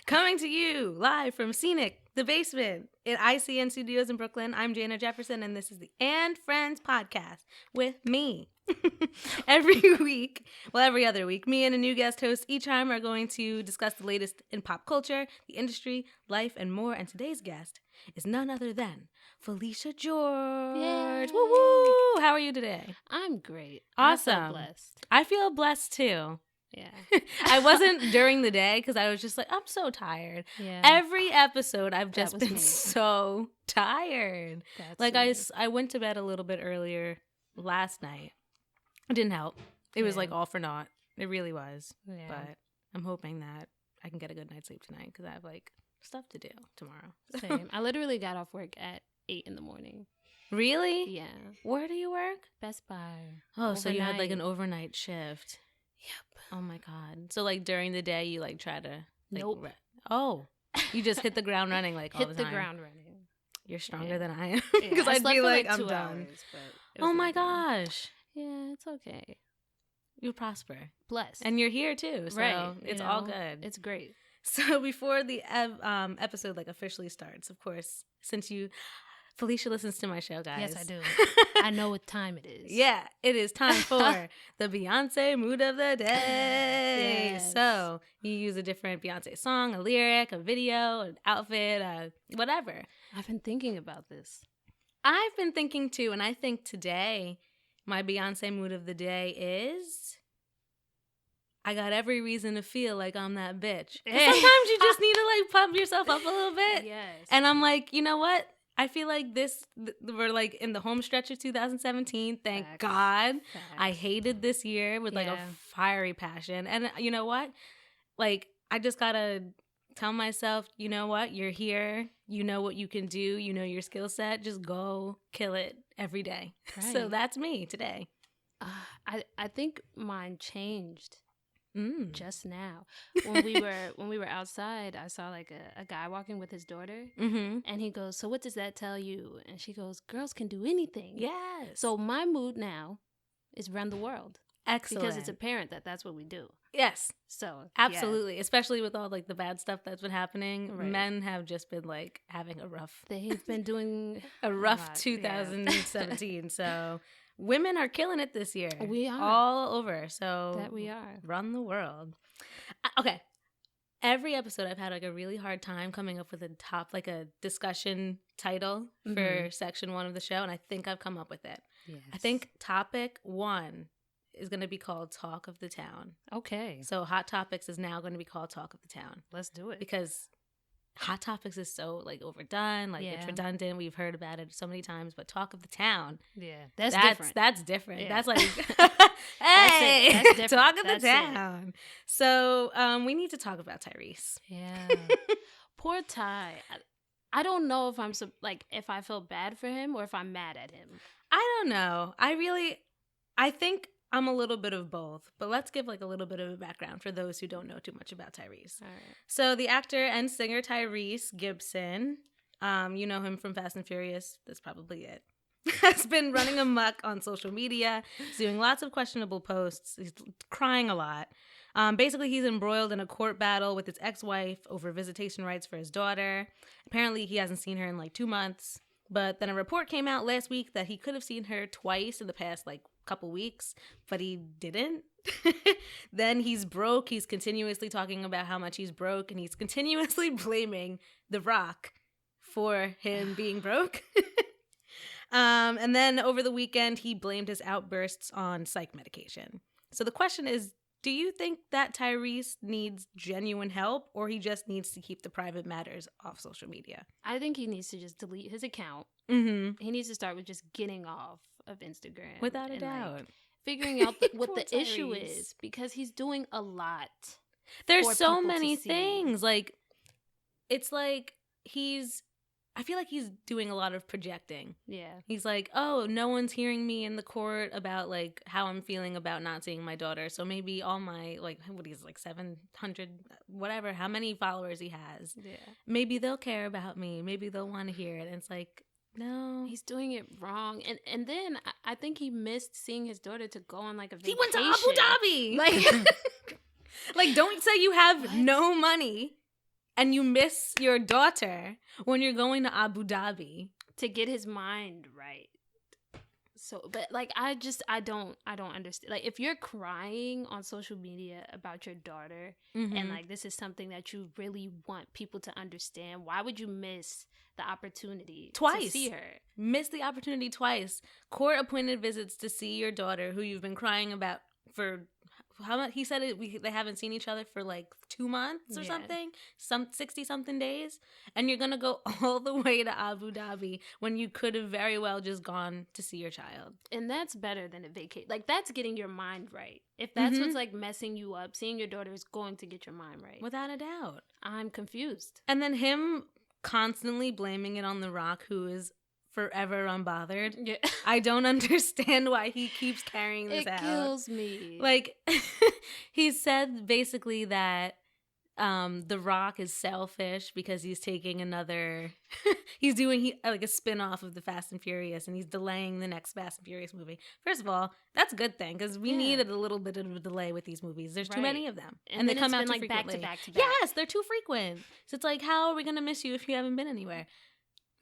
Coming to you live from Scenic, the basement at ICN Studios in Brooklyn. I'm Jana Jefferson, and this is the And Friends podcast with me. Every other week, me and a new guest host each time are going to discuss the latest in pop culture, the industry, life, and more. And today's guest is none other than Felisha George. Yay. Woo woo! How are you today? I'm great. Awesome. I'm so blessed. I feel blessed too. Yeah. I wasn't during the day because I was just like, I'm so tired. Yeah. Every episode, I've just been me. so tired. That's Like, sweet. I went to bed a little bit earlier last night. It didn't help. It was Yeah. like all for naught. It really was. Yeah. But I'm hoping that I can get a good night's sleep tonight because I have like stuff to do tomorrow. Same. I literally got off work at 8 a.m. Really? Yeah. Where do you work? Best Buy. Oh, so you had like Overnight. an overnight shift. Yep. Oh my God. So like during the day you like try to like, Nope. Oh. You just hit the ground running like all Hit the the time. ground running. You're stronger Yeah. than I am Yeah, because I I'd slept be for like, like I'm 2 done. hours, but it was Oh my nothing. gosh. Yeah, it's okay. You prosper. Blessed. And you're here too. So right. it's you all know, good. It's great. So before the episode like officially starts, of course, since Felisha listens to my show, guys. Yes, I do. I know what time it is. Yeah, it is time for the Beyonce mood of the day. Yes. So you use a different Beyonce song, a lyric, a video, an outfit, whatever. I've been thinking about this. I've been thinking too, and I think today my Beyonce mood of the day is I got every reason to feel like I'm that bitch. 'Cause sometimes you just need to like pump yourself up a little bit. Yes. And I'm like, you know what? I feel like we're like in the home stretch of 2017. Thank Facts. God. Facts. I hated this year with like a Yeah. fiery passion. And you know what? Like, I just gotta tell myself, you know what? You're here. You know what you can do. You know your skill set. Just go kill it every day. So Right. that's me today. I think mine changed Mm. just now. When we were outside, I saw like a guy walking with his daughter, Mm-hmm. and he goes, "So what does that tell you?" And she goes, "Girls can do anything." Yes. So my mood now is run the world excellent. because it's apparent that that's what we do. yes. So Absolutely, especially with all like the bad stuff that's been happening. Right. Men have just been like having a rough yeah. They've been doing a rough lot, yeah. 2017. So women are killing it this year. We are. all over. So that we are. run the world. Okay. Every episode I've had like a really hard time coming up with a discussion title for Mhm. section 1 of the show, and I think I've come up with it. Yes. I think topic 1 is going to be called Talk of the Town. Okay. So Hot Topics is now going to be called Talk of the Town Let's do it. because Hot Topics is so like overdone, like it's Yeah. redundant. We've heard about it so many times, but Talk of the Town, Yeah, that's that's different. That's different. Yeah. That's like, That's hey, it. That's different. Talk of That's the it. Town. So we need to talk about Tyrese. Yeah. Poor Ty. I don't know if if I feel bad for him or if I'm mad at him. I don't know. I think I'm a little bit of both, but let's give like a little bit of a background for those who don't know too much about Tyrese. All right. So the actor and singer Tyrese Gibson, you know him from Fast and Furious. That's probably it. Has been running amok on social media. He's doing lots of questionable posts. He's crying a lot. Basically, he's embroiled in a court battle with his ex-wife over visitation rights for his daughter. Apparently, he hasn't seen her in like 2 months. But then a report came out last week that he could have seen her twice in the past like couple weeks, but he didn't. Then he's broke. He's continuously talking about how much he's broke, and he's continuously blaming The Rock for him being broke. And then over the weekend, he blamed his outbursts on psych medication. So the question is, do you think that Tyrese needs genuine help, or he just needs to keep the private matters off social media? I think he needs to just delete his account. Mm-hmm. He needs to start with just getting off of Instagram. Without a and, doubt. figuring out what Poor the issue Tyrese. is, because he's doing a lot. There's for so people to many see. things. Like, it's like I feel like he's doing a lot of projecting. Yeah. He's like, oh, no one's hearing me in the court about like how I'm feeling about not seeing my daughter. So maybe all my like, what he's like 700, whatever, how many followers he has. Yeah. Maybe they'll care about me. Maybe they'll want to hear it. And it's like, no. He's doing it wrong. And then I think he missed seeing his daughter to go on like a He vacation. went to Abu Dhabi. Like, Like, don't say you have no money and you miss your daughter when you're going to Abu Dhabi. To get his mind right. So, but like, I don't understand. Like, if you're crying on social media about your daughter, and like this is something that you really want people to understand, why would you miss the opportunity twice to see her? Miss the opportunity twice. Court appointed visits to see your daughter, who you've been crying about for how much? He said they haven't seen each other for like 2 months or something, 60 something days, and you're gonna go all the way to Abu Dhabi when you could have very well just gone to see your child. And that's better than a vacation. Like, that's getting your mind right. If that's what's like messing you up, seeing your daughter is going to get your mind right, without a doubt. I'm confused. And then him constantly blaming it on The Rock, who is forever unbothered. Yeah. I don't understand why he keeps carrying this out. It kills me. Like, he said basically that The Rock is selfish because he's taking another he's doing like a spin-off of the Fast and Furious, and he's delaying the next Fast and Furious movie. First of all, that's a good thing, because we needed a little bit of a delay with these movies. There's too many of them, and they come out too frequently. Back to back. Yes, they're too frequent. So it's like, how are we gonna miss you if you haven't been anywhere?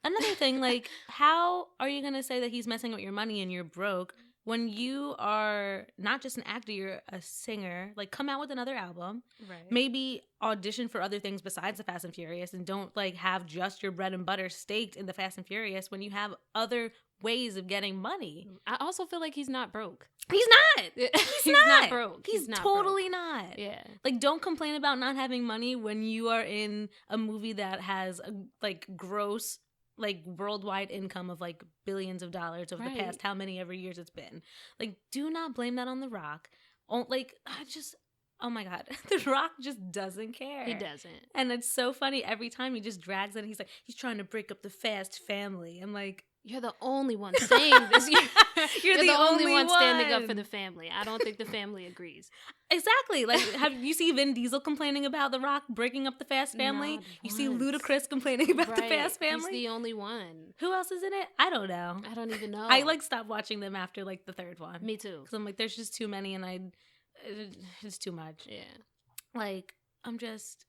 Another thing, like, how are you going to say that he's messing with your money and you're broke when you are not just an actor, you're a singer? Like, come out with another album. Right. Maybe audition for other things besides the Fast and Furious, and don't, like, have just your bread and butter staked in the Fast and Furious when you have other ways of getting money. I also feel like he's not broke. He's not. He's not broke. He's not totally broke. not. Yeah. Like, don't complain about not having money when you are in a movie that has, a, like, gross, like, worldwide income of like billions of dollars over the past how many ever years it's been. Like, do not blame that on The Rock. Oh my God, The Rock just doesn't care. He doesn't. And it's so funny, every time he just drags it. He's like, he's trying to break up the Fast family. I'm like, you're the only one saying this. You're the only one standing up for the family. I don't think the family agrees. Exactly. Like, have you see Vin Diesel complaining about The Rock breaking up the Fast family? You see Ludacris complaining about the Fast family? He's the only one. Who else is in it? I don't know. I don't even know. I like stopped watching them after like the third one. Me too. Because I'm like, there's just too many, and it's too much. Yeah. Like, I'm just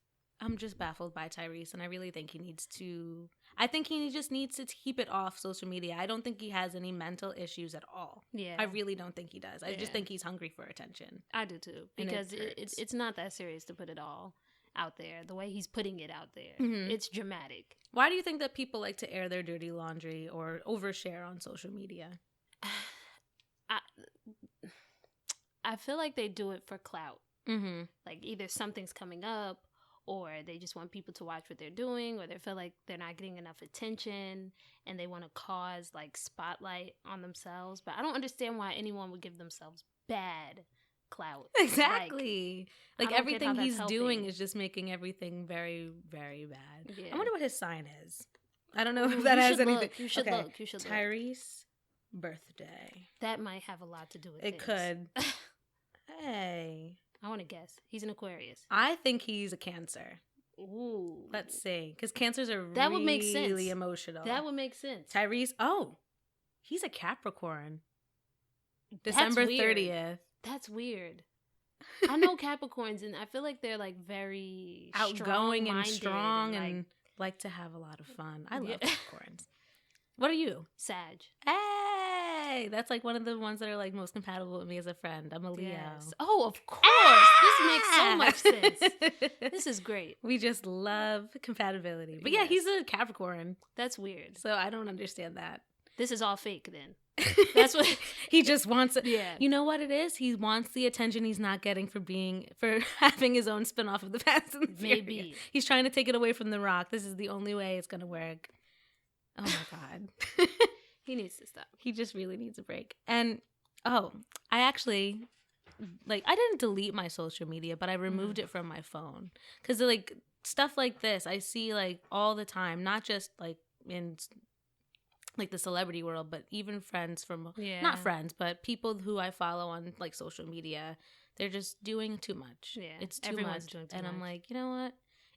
baffled by Tyrese, and I really think he needs to. I think he just needs to keep it off social media. I don't think he has any mental issues at all. Yeah. I really don't think he does. I just think he's hungry for attention. I do too. Because it's not that serious to put it all out there. The way he's putting it out there, it's dramatic. Why do you think that people like to air their dirty laundry or overshare on social media? I feel like they do it for clout. Like, either something's coming up, or they just want people to watch what they're doing, or they feel like they're not getting enough attention and they want to cause like spotlight on themselves. But I don't understand why anyone would give themselves bad clout. Exactly. Like everything he's doing is just making everything very, very bad. Yeah. I wonder what his sign is. I don't know if that has anything. You should look. You should look. Tyrese birthday. That might have a lot to do with it. It could. Hey. I want to guess. He's an Aquarius. I think he's a Cancer. Ooh. Let's see. Because Cancers are would make sense. Really emotional. That would make sense. Tyrese, he's a Capricorn. December 30th. That's weird. I know Capricorns, and I feel like they're like very outgoing and strong and like to have a lot of fun. I love Capricorns. What are you? Sag. Hey, that's like one of the ones that are like most compatible with me as a friend. I'm a Leo. Yes. Oh, of course. This makes so much sense. This is great. We just love compatibility. But yeah, he's a Capricorn. That's weird. So I don't understand that. This is all fake then. That's what he just wants it. Yeah. You know what it is? He wants the attention he's not getting for having his own spinoff of the Fast and the Furious. Maybe. He's trying to take it away from The Rock. This is the only way it's gonna work. Oh my God. He needs to stop. He just really needs a break. And I actually I didn't delete my social media, but I removed it from my phone. Cause like stuff like this I see like all the time, not just like in like the celebrity world, but even friends from not friends, but people who I follow on like social media. They're just doing too much. Yeah, it's too much. Doing too much. I'm like, you know what?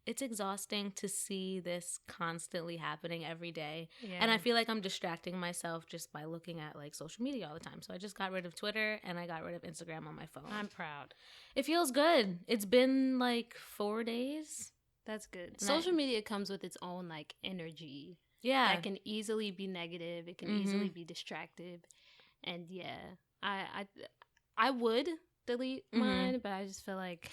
It's exhausting to see this constantly happening every day. Yeah. And I feel like I'm distracting myself just by looking at like social media all the time. So I just got rid of Twitter and I got rid of Instagram on my phone. I'm proud. It feels good. It's been like 4 days. That's good. Social media comes with its own like energy. Yeah. That can easily be negative. It can easily be distractive. And yeah, I would delete mine, but I just feel like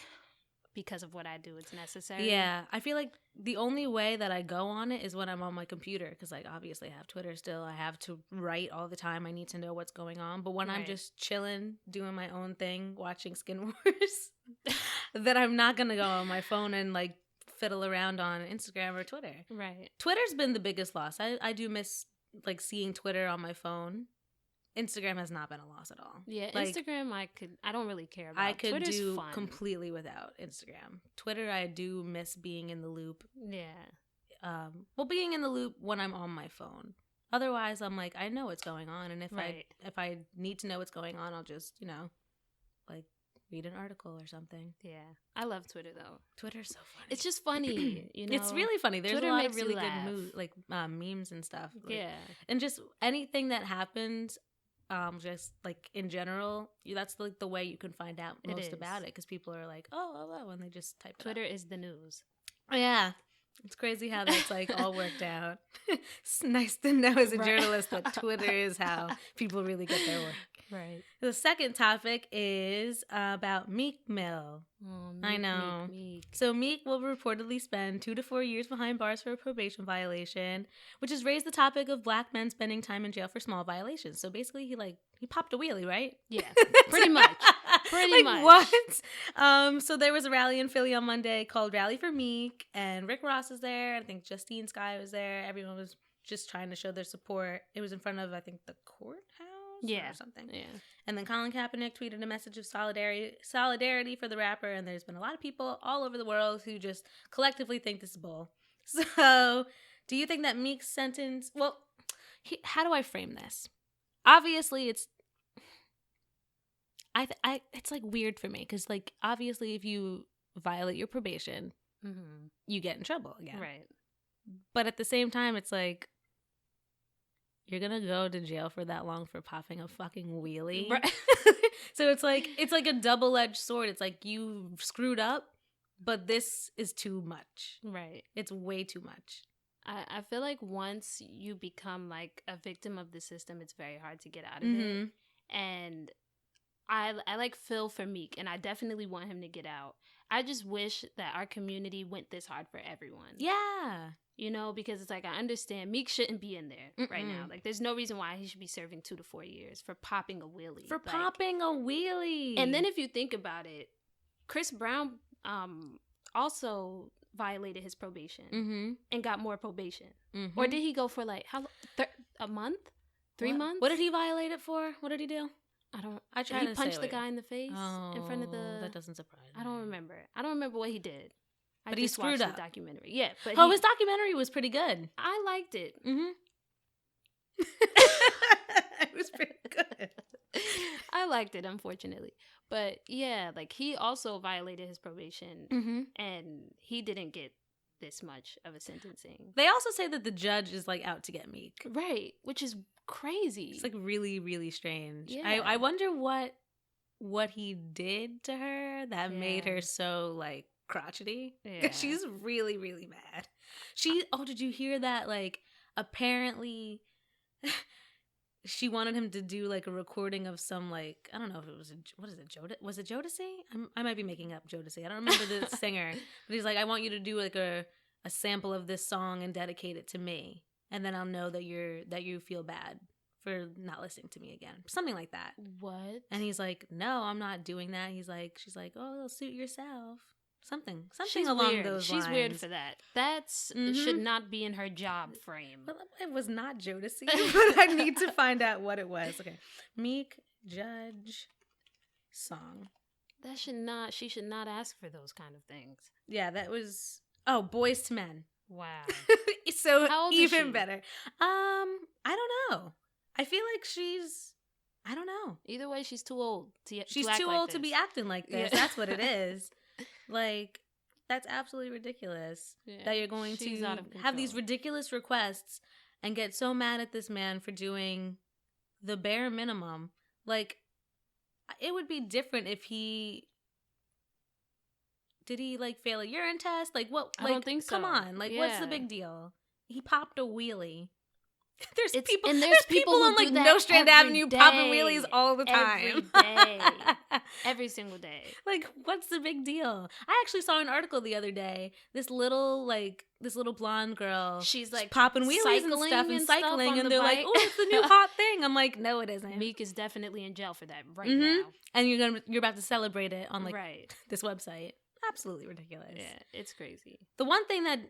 because of what I do, it's necessary. Yeah. I feel like the only way that I go on it is when I'm on my computer, because like obviously I have Twitter still. I have to write all the time. I need to know what's going on. But when I'm just chilling, doing my own thing, watching Skin Wars, then I'm not going to go on my phone and like fiddle around on Instagram or Twitter. Right. Twitter's been the biggest loss. I do miss like seeing Twitter on my phone. Instagram has not been a loss at all. Yeah, like, Instagram I don't really care about. I could Twitter's do fun. completely without Instagram. Twitter, I do miss being in the loop. Yeah. Well, being in the loop when I'm on my phone. Otherwise, I'm like, I know what's going on, and if I need to know what's going on, I'll just like read an article or something. Yeah, I love Twitter though. Twitter's so funny. It's just funny, It's really funny. There's Twitter a lot of really good memes and stuff. Like, yeah, and just anything that happens, just like in general, that's like the way you can find out most about it, because people are like, oh, and they just type it. Twitter is the news. Oh, yeah. It's crazy how that's like all worked out. It's nice to know as a journalist that Twitter is how people really get their work. Right. The second topic is about Meek Mill. Oh, I know. Meek. So Meek will reportedly spend 2 to 4 years behind bars for a probation violation, which has raised the topic of black men spending time in jail for small violations. So basically, he popped a wheelie, right? Yeah, pretty much. Pretty much. What? So there was a rally in Philly on Monday called Rally for Meek, and Rick Ross was there. I think Justine Skye was there. Everyone was just trying to show their support. It was in front of, I think, the courthouse. Or something. Yeah. And then Colin Kaepernick tweeted a message of solidarity for the rapper, and there's been a lot of people all over the world who just collectively think this is bull. So, do you think that Meek's sentence, well, how do I frame this? Obviously, it's like weird for me, because like obviously if you violate your probation, you get in trouble again. Right. But at the same time, it's like, you're gonna go to jail for that long for popping a fucking wheelie. Right. So it's like a double-edged sword. It's like you screwed up, but this is too much. Right. It's way too much. I feel like once you become like a victim of the system, it's very hard to get out of it. And I like feel for Meek, and I definitely want him to get out. I just wish that our community went this hard for everyone. Yeah. Because it's like, I understand Meek shouldn't be in there right now. Like, there's no reason why he should be serving 2 to 4 years for popping a wheelie. And then if you think about it, Chris Brown also violated his probation and got more probation. Or did he go for like a month? 3 months? What did he violate it for? What did he do? He punched the guy in the face in front of the... That doesn't surprise me. I don't remember what he did. But he screwed up. The documentary. Yeah, but his documentary was pretty good. I liked it. It was pretty good. I liked it, unfortunately. But yeah, like he also violated his probation, and he didn't get this much of a sentencing. They also say that the judge is like out to get Meek. Right, which is crazy. It's like really, really strange. Yeah. I wonder what he did to her that made her so like crotchety. Yeah. She's really, really mad. Did you hear that? Like, apparently she wanted him to do like a recording of some, like, I don't know if it was was it Jodeci? I might be making up Jodeci. I don't remember the singer, but he's like, I want you to do like a sample of this song and dedicate it to me, and then I'll know that you feel bad for not listening to me again. Something like that. What? And he's like, no, I'm not doing that. She's like, oh, suit yourself. Something She's along weird. those lines. She's weird for that. That's should Mm-hmm. not be in her job frame. Well, it was not Jodeci, but I need to find out what it was. Okay. Meek Judge song. She should not ask for those kind of things. Yeah, that was, Boys to Men. Wow. So how old even is she? Better. I don't know. I feel like I don't know. Either way, she's too old to She's act too like old this. to be acting like this. Yeah. That's what it is. Like, that's absolutely ridiculous that you're going She's to out of have these control. ridiculous requests and get so mad at this man for doing the bare minimum. Like, it would be different if he did he like fail a urine test? Like what? I like, don't think so. Come on, like what's the Yeah. big deal? He popped a wheelie. There's It's- people, and there's there's people people who on like do that No Strand every Avenue popping day. wheelies all the time. Every day. Every single day. Like, what's the big deal? I actually saw an article the other day. This little blonde girl, She's like popping wheelies and stuff and cycling, on and the they're like, bike. "Oh, it's the new hot thing." I'm like, "No, it isn't." Meek is definitely in jail for that right now. And you're about to celebrate it on like Right. this website. Absolutely ridiculous. Yeah, it's crazy. The one thing that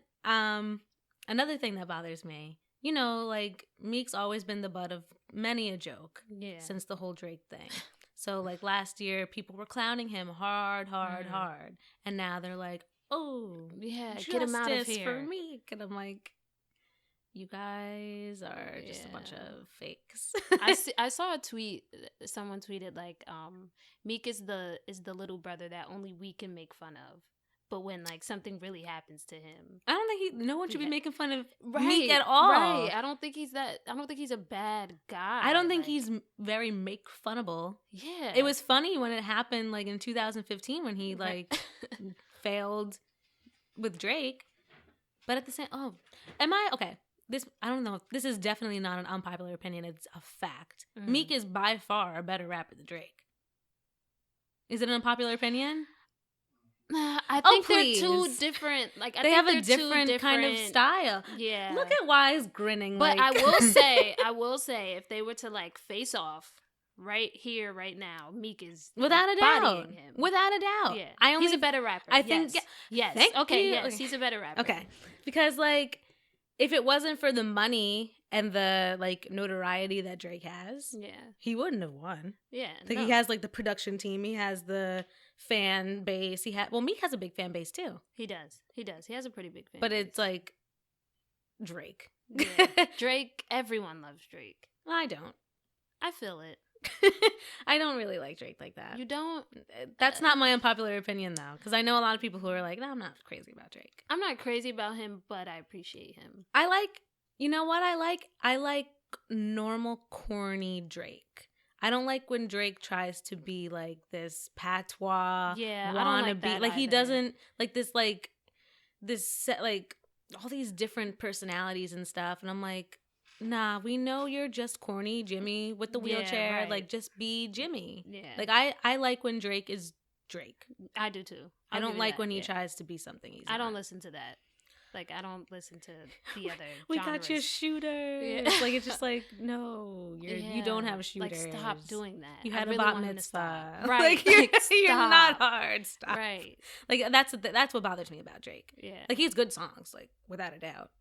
another thing that bothers me, you know, like Meek's always been the butt of many a joke since the whole Drake thing. So like last year, people were clowning him hard, and now they're like, "Oh, yeah, get him out of here for Meek," and I'm like, you guys are just a bunch of fakes. I saw a tweet. Someone tweeted like, Meek is the little brother that only we can make fun of. But when like something really happens to him, I don't think no one should be making fun of right, Meek at all. Right. I don't think he's a bad guy. I don't think he's very make funnable. Yeah. It was funny when it happened like in 2015 when he like failed with Drake. But at the same okay. I don't know. This is definitely not an unpopular opinion. It's a fact. Meek is by far a better rapper than Drake. Is it an unpopular opinion? I think they're two different. Like they have a different kind of style. Yeah. Look at Wise grinning. But like... I will say, if they were to like face off right here, right now, Meek is without a doubt. bodying him. Without a doubt. Yeah. He's a better rapper. I think. Yes. Okay. Yes. He's a better rapper. Okay. Because like, if it wasn't for the money and the like notoriety that Drake has, he wouldn't have won. Yeah. Like he has like the production team. He has the fan base. Meek has a big fan base too. He does. He has a pretty big fan but base. It's like Drake. Drake, everyone loves Drake. I don't. I feel it. I don't really like Drake like that. You don't? That's not my unpopular opinion though, because I know a lot of people who are like, no, I'm not crazy about Drake. I'm not crazy about him, but I appreciate him. I like, you know what I like? I like normal corny Drake. I don't like when Drake tries to be like this patois wannabe. I don't like that like he doesn't like this set like all these different personalities and stuff, and I'm like, nah, we know you're just corny Jimmy with the wheelchair. Right. Like, just be Jimmy. Yeah. Like I like when Drake is Drake. I do too. I don't like when he tries to be something he's I not. don't listen to that. Like, I don't listen to the other we genres. got your shooter. Yeah. Like, it's just like, no, you don't have shooters. Like, stop doing that. You had really a bat want him to mitzvah. stop. Right. Like, you're not hard. Stop. Right. Like, that's what bothers me about Drake. Yeah. Like, he has good songs, like, without a doubt.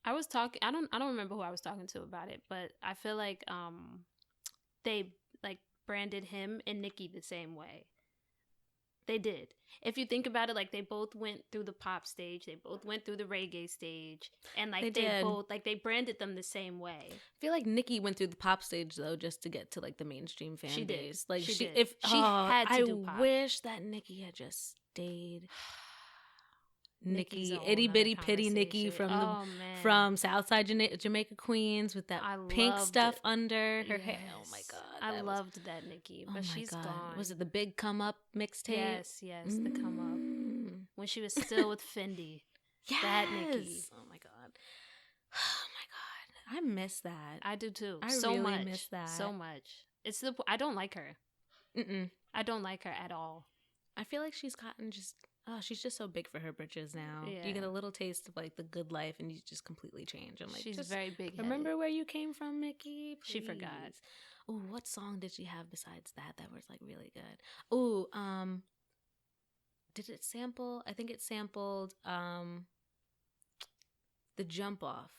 I was talking, I don't remember who I was talking to about it, but I feel like they like branded him and Nicki the same way. They did. If you think about it, like they both went through the pop stage, they both went through the reggae stage, and like they both like they branded them the same way. I feel like Nicki went through the pop stage though, just to get to like the mainstream fan base. Like she did. If she had to do pop. I wish that Nicki had just stayed. Nicki, itty bitty pitty Nicki from Southside Jamaica, Queens, with that pink stuff under her hair. Oh my god, I loved that Nicki, but she's gone. Was it the Big Come Up mixtape? Yes, the Come Up when she was still with Fendi. Yes, that Nicki. Oh my god, I miss that. I do too. I so really much, miss that so much. It's I don't like her. I don't like her at all. I feel like she's gotten she's just so big for her britches now. Yeah. You get a little taste of like the good life and you just completely change. I'm like, she's very big. Remember where you came from, Mickey? Please. She forgot. Oh, what song did she have besides that was like really good? Oh, did it sample? I think it sampled the Jump Off,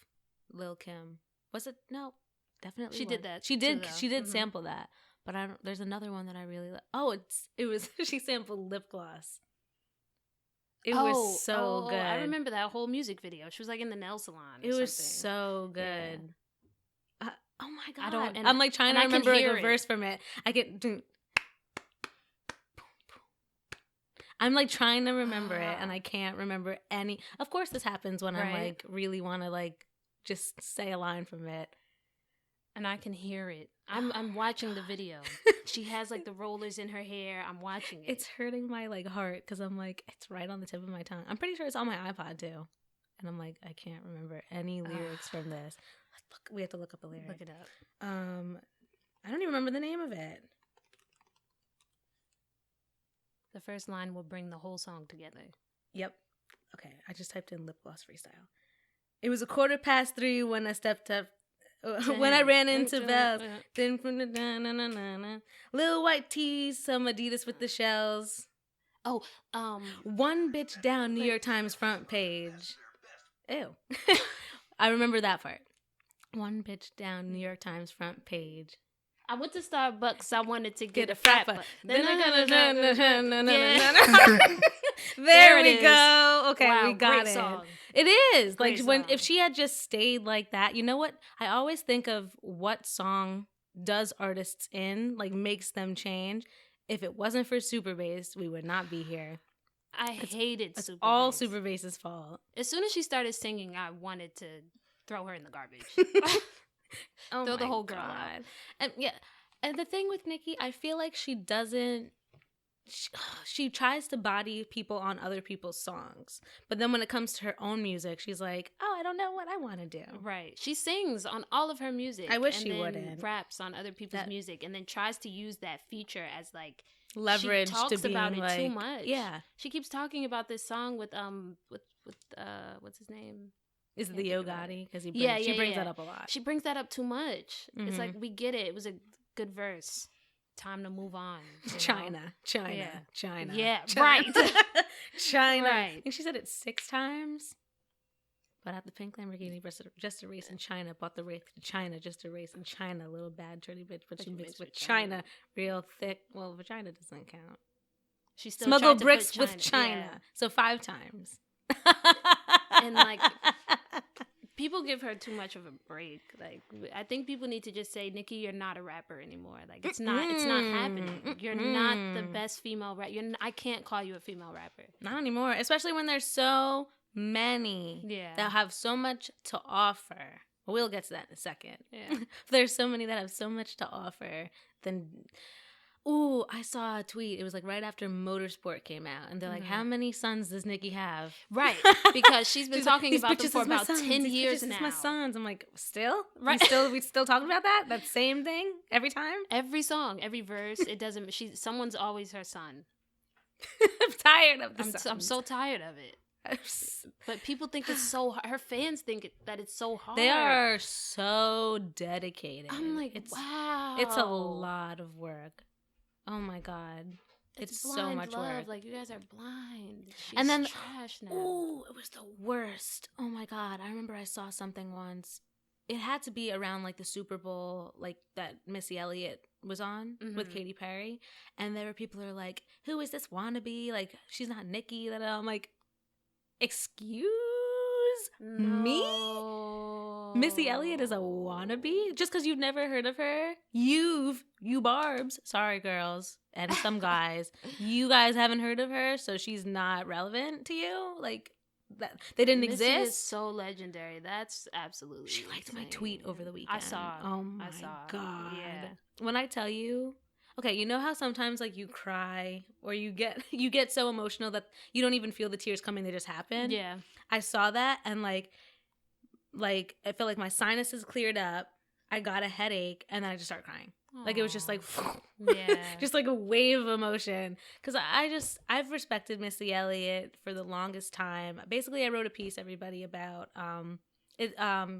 Lil Kim. Was it? No, definitely. She did that. She did sample that. But I don't. There's another one that I really like. Oh, it was she sampled Lip Gloss. It was so good. I remember that whole music video. She was like in the nail salon. It was so good. Yeah. Oh my god! I'm like trying to remember like a verse from it. I get. I'm like trying to remember it, and I can't remember any. Of course, this happens when I like really want to like just say a line from it. And I can hear it. I'm watching the video. She has like the rollers in her hair. I'm watching it. It's hurting my like heart because I'm like, it's right on the tip of my tongue. I'm pretty sure it's on my iPod too. And I'm like, I can't remember any lyrics from this. Look, we have to look up a lyric. Look it up. I don't even remember the name of it. The first line will bring the whole song together. Yep. Okay, I just typed in lip gloss freestyle. It was 3:15 when I stepped up. When I ran into Val, then from the little white tees, some Adidas with the shells. Oh, one bitch down New York Times front page. Ew. I remember that part. One bitch down New York Times front page. I went to Starbucks. I wanted to get a frat, but then I there we go. Okay, wow, we got great it. Song. It is Great like when song. if she had just stayed like that. You know what? I always think of what song does artists in, like makes them change. If it wasn't for Super Bass, we would not be here. I hated Super all Bass. Super Bass's fault. As soon as she started singing, I wanted to throw her in the garbage. Throw the whole girl out. And yeah, and the thing with Nicki, I feel like she doesn't. She tries to body people on other people's songs, but then when it comes to her own music, she's like, "Oh, I don't know what I want to do." Right? She sings on all of her music. I wish and she then wouldn't. Raps on other people's music, and then tries to use that feature as like leverage. She talks to being about it like, too much. Yeah, she keeps talking about this song with what's his name? Is it the Yo Gotti? Because she brings that up a lot. She brings that up too much. Mm-hmm. It's like, we get it. It was a good verse. Time to move on. China. Yeah, China. right. China. Right. I think she said it 6 times. But at the pink Lamborghini, just a race in China. Bought the race in China, just a race in China. Little bad, dirty bitch, but she mixed with China. Real thick. Well, vagina doesn't count. She still smuggle tried to bricks put with China. Yeah. So 5 times. And like, people give her too much of a break. Like, I think people need to just say, Nicki, you're not a rapper anymore. Like, it's not happening. You're not the best female rapper. I can't call you a female rapper. Not anymore. Especially when there's so many that have so much to offer. We'll get to that in a second. Yeah. There's so many that have so much to offer. Then, ooh, I saw a tweet. It was like right after Motorsport came out. And they're like, how many sons does Nicki have? Right. Because she's been talking about them for about 10 years now. My sons. I'm like, still? Right. We still talking about that? That same thing every time? Every song, every verse, it doesn't, someone's always her son. I'm tired of this. I'm so tired of it. But people think it's so hard. Her fans think that it's so hard. They are so dedicated. I'm like, wow. It's a lot of work. Oh my God. It's so much work. Like, you guys are blind. She's and then, trash now. Ooh, it was the worst. Oh my God. I remember I saw something once. It had to be around like the Super Bowl, like that Missy Elliott was on with Katy Perry. And there were people who are like, who is this wannabe? Like, she's not Nicki. I'm like, excuse me? Missy Elliott is a wannabe? Just because you've never heard of her? You barbs. Sorry, girls. And some guys. You guys haven't heard of her, so she's not relevant to you? Like, that they didn't Missy exist? Is so legendary. That's absolutely She liked insane. my tweet over the weekend. I saw. Oh my God. Yeah. When I tell you... Okay, you know how sometimes like you cry or you get so emotional that you don't even feel the tears coming, they just happen? Yeah. I saw that and like I felt like my sinuses cleared up. I got a headache and then I just started crying. Aww. Like it was just like just like a wave of emotion. Because I've respected Missy Elliott for the longest time. Basically, I wrote a piece, everybody, about Under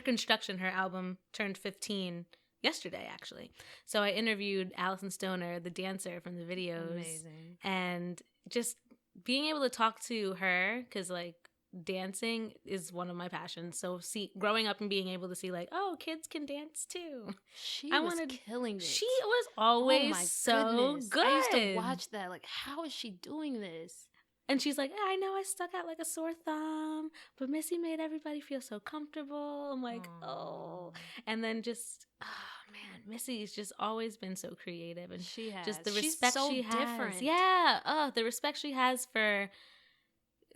Construction. Her album turned 15 yesterday, actually. So I interviewed Allison Stoner, the dancer from the videos. Amazing. And just being able to talk to her, because like dancing is one of my passions. So growing up and being able to see like, oh, kids can dance too. She was killing it. She was always so good. I used to watch that. Like, how is she doing this? And she's like, I know I stuck out like a sore thumb, but Missy made everybody feel so comfortable. I'm like, oh. And then just, oh man, Missy's just always been so creative. And she has. Just the respect she has. Different. Yeah. Oh, the respect she has for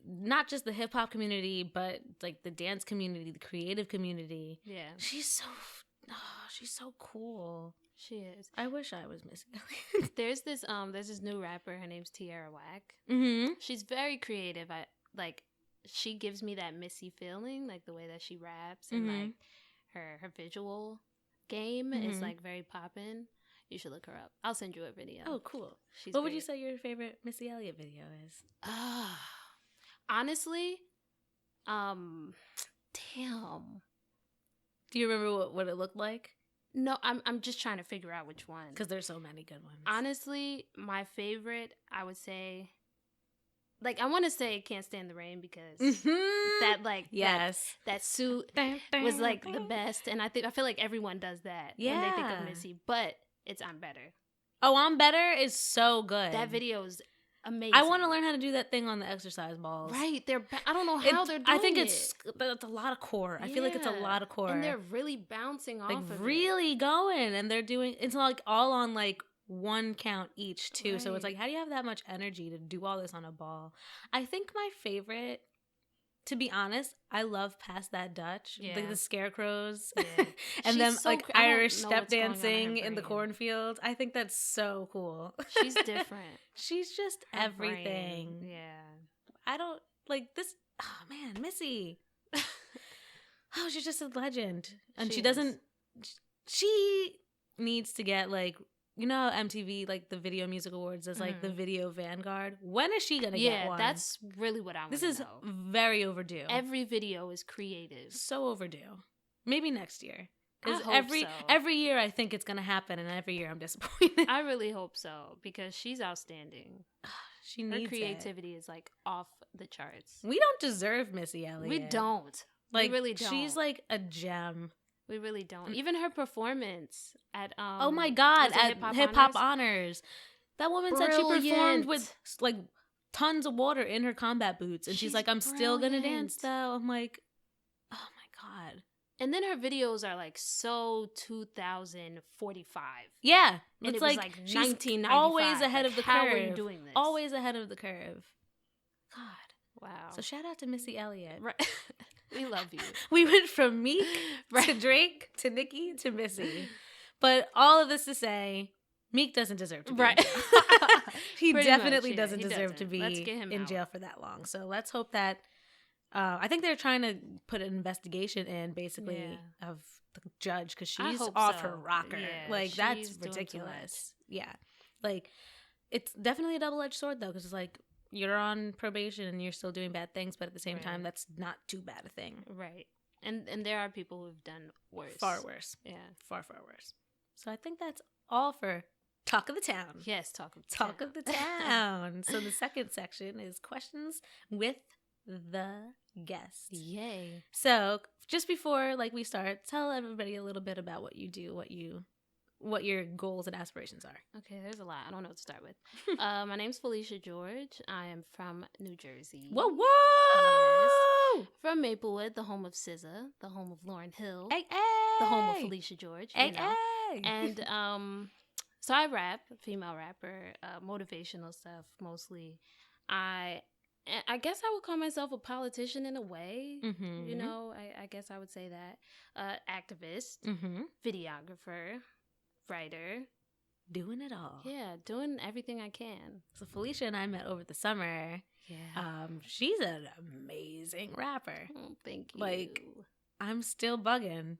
not just the hip hop community, but like the dance community, the creative community. Yeah. She's so she's so cool. She is. I wish I was Missy Elliott. There's this new rapper. Her name's Tierra Whack. Mm-hmm. She's very creative. She gives me that Missy feeling, like the way that she raps and like her visual game is like very poppin'. You should look her up. I'll send you a video. Oh, cool. She's what great. would you say your favorite Missy Elliott video is? Honestly, damn. Do you remember what it looked like? No, I'm just trying to figure out which one. Because there's so many good ones. Honestly, my favorite, I would say, like, I want to say Can't Stand the Rain because that, like, yes, that suit was, like, the best. And I feel like everyone does that when they think of Missy. But it's I'm Better. Oh, I'm Better is so good. That video is amazing. I want to learn how to do that thing on the exercise balls. Right. I don't know how they're doing it. I think it's a lot of core. I feel like it's a lot of core. And they're really bouncing off of really going. And they're doing, it's like all on like one count each too. Right. So it's like, how do you have that much energy to do all this on a ball? I think my favorite, to be honest, I love Past That Dutch. Yeah. Like the scarecrows. Yeah. And then so like Irish step dancing in the cornfield. I think that's so cool. She's different. She's just Her everything. brain. Yeah. I don't like this. Oh man, Missy. Oh, she's just a legend. And she needs to get like, you know, MTV, like the Video Music Awards is like the Video Vanguard. When is she gonna get one? Yeah, that's really what I want to know. This is very overdue. Every video is creative. So overdue. Maybe next year. Because every year I think it's gonna happen, and every year I'm disappointed. I really hope so because she's outstanding. She needs her creativity is like off the charts. We don't deserve Missy Elliott. We don't. Like, we really don't. She's like a gem. We really don't. Even her performance at oh my god, at Hip Hop Honors. That woman said she performed with like tons of water in her combat boots, and she's like, I'm still gonna dance though. I'm like, oh my god. And then her videos are like so 2045. Yeah, and it's like 1995. Always ahead of the curve. How are you doing this? Always ahead of the curve. God, wow. So shout out to Missy Elliott. Right. We love you. We went from Meek to Drake to Nicki to Missy. But all of this to say, Meek doesn't deserve to be in jail. He definitely doesn't deserve to be in jail for that long. So let's hope that I think they're trying to put an investigation in basically of the judge because she's off her rocker. Yeah, like that's ridiculous. Yeah. Like it's definitely a double-edged sword though because it's like you're on probation and you're still doing bad things, but at the same time, that's not too bad a thing. Right. And there are people who've done worse. Far worse. Yeah. Far, far worse. So I think that's all for Talk of the Town. Yes, Talk of the Town. So the second section is questions with the guest. Yay. So just before we start, tell everybody a little bit about what you do, what your goals and aspirations are. Okay, there's a lot. I don't know what to start with. My name's Felisha George. I am from New Jersey. Whoa, whoa! Yes. From Maplewood, the home of SZA, the home of Lauryn Hill, hey. the home of Felisha George. Hey. And so I rap, female rapper, motivational stuff mostly. I guess I would call myself a politician in a way. Mm-hmm. You know, I guess I would say that. Activist, videographer, writer, doing it all. Yeah, doing everything I can. So Felisha and I met over the summer. Yeah. She's an amazing rapper. Oh, thank you. Like, I'm still bugging.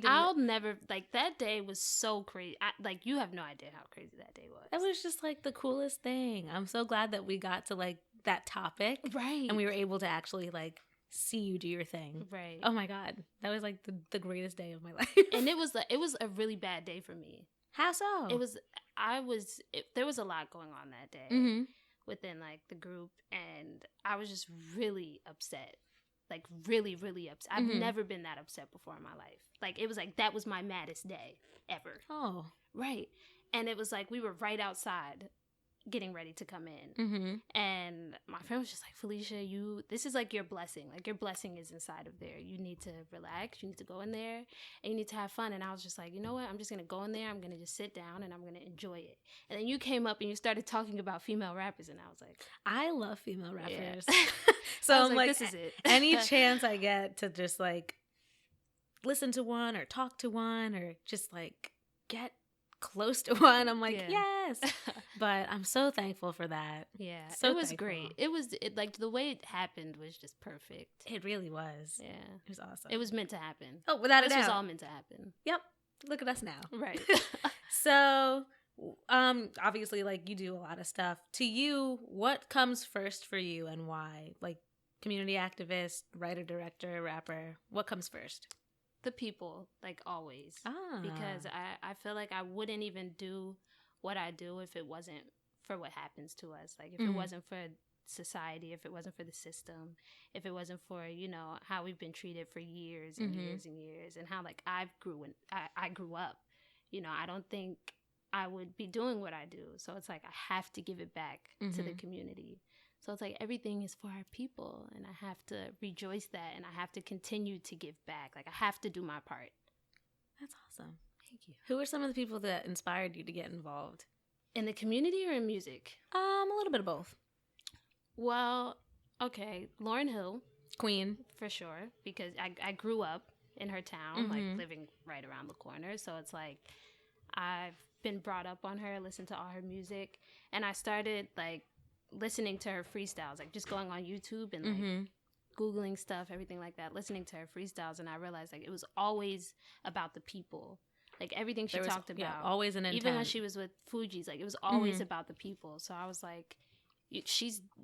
I'll never, that day was so crazy. You have no idea how crazy that day was. It was just the coolest thing. I'm so glad that we got to that topic. Right. And we were able to actually see you do your thing. Right. Oh my God. That was the greatest day of my life. And it was a really bad day for me. How so? There was a lot going on that day within the group, and I was just really upset. Really, really upset. I've never been that upset before in my life. It was that was my maddest day ever. Oh. Right. And it was we were right outside getting ready to come in. And my friend was just Felisha, this is your blessing. Your blessing is inside of there. You need to relax. You need to go in there and you need to have fun. And I was just you know what? I'm just going to go in there. I'm going to just sit down and I'm going to enjoy it. And then you came up and you started talking about female rappers. And I was I love female rappers. Yeah. So I'm this is it. Any chance I get to just listen to one or talk to one or just like get close to one. I'm like, yes. But I'm so thankful for that. Yeah, so it was thankful. Great. It was like the way it happened was just perfect. It really was. Yeah, it was awesome. It was meant to happen. Oh, without a doubt. This was all meant to happen. Yep. Look at us now. Right. So, obviously, like, you do a lot of stuff. To you, what comes first for you and why? Like, community activist, writer, director, rapper. What comes first? The people, like, always. Because I feel like I wouldn't even do what I do if it wasn't for what happens to us. Like, if it wasn't for society, if it wasn't for the system, if it wasn't for, you know, how we've been treated for years and years and years, and how, like, I grew up, you know, I don't think I would be doing what I do. So it's like I have to give it back to the community. So it's like everything is for our people, and I have to rejoice that, and I have to continue to give back. Like, I have to do my part. That's awesome. Thank you. Who are some of the people that inspired you to get involved? In the community or in music? A little bit of both. Well, okay, Lauryn Hill. Queen. For sure, because I grew up in her town, like living right around the corner. So it's like I've been brought up on her, listened to all her music, and I started, like, listening to her freestyles, like just going on YouTube and like Googling stuff, everything like that, listening to her freestyles, and I realized, like, it was always about the people. Like, everything she talked about, always an intent. Even when she was with Fugees, like, it was always about the people. So I was like,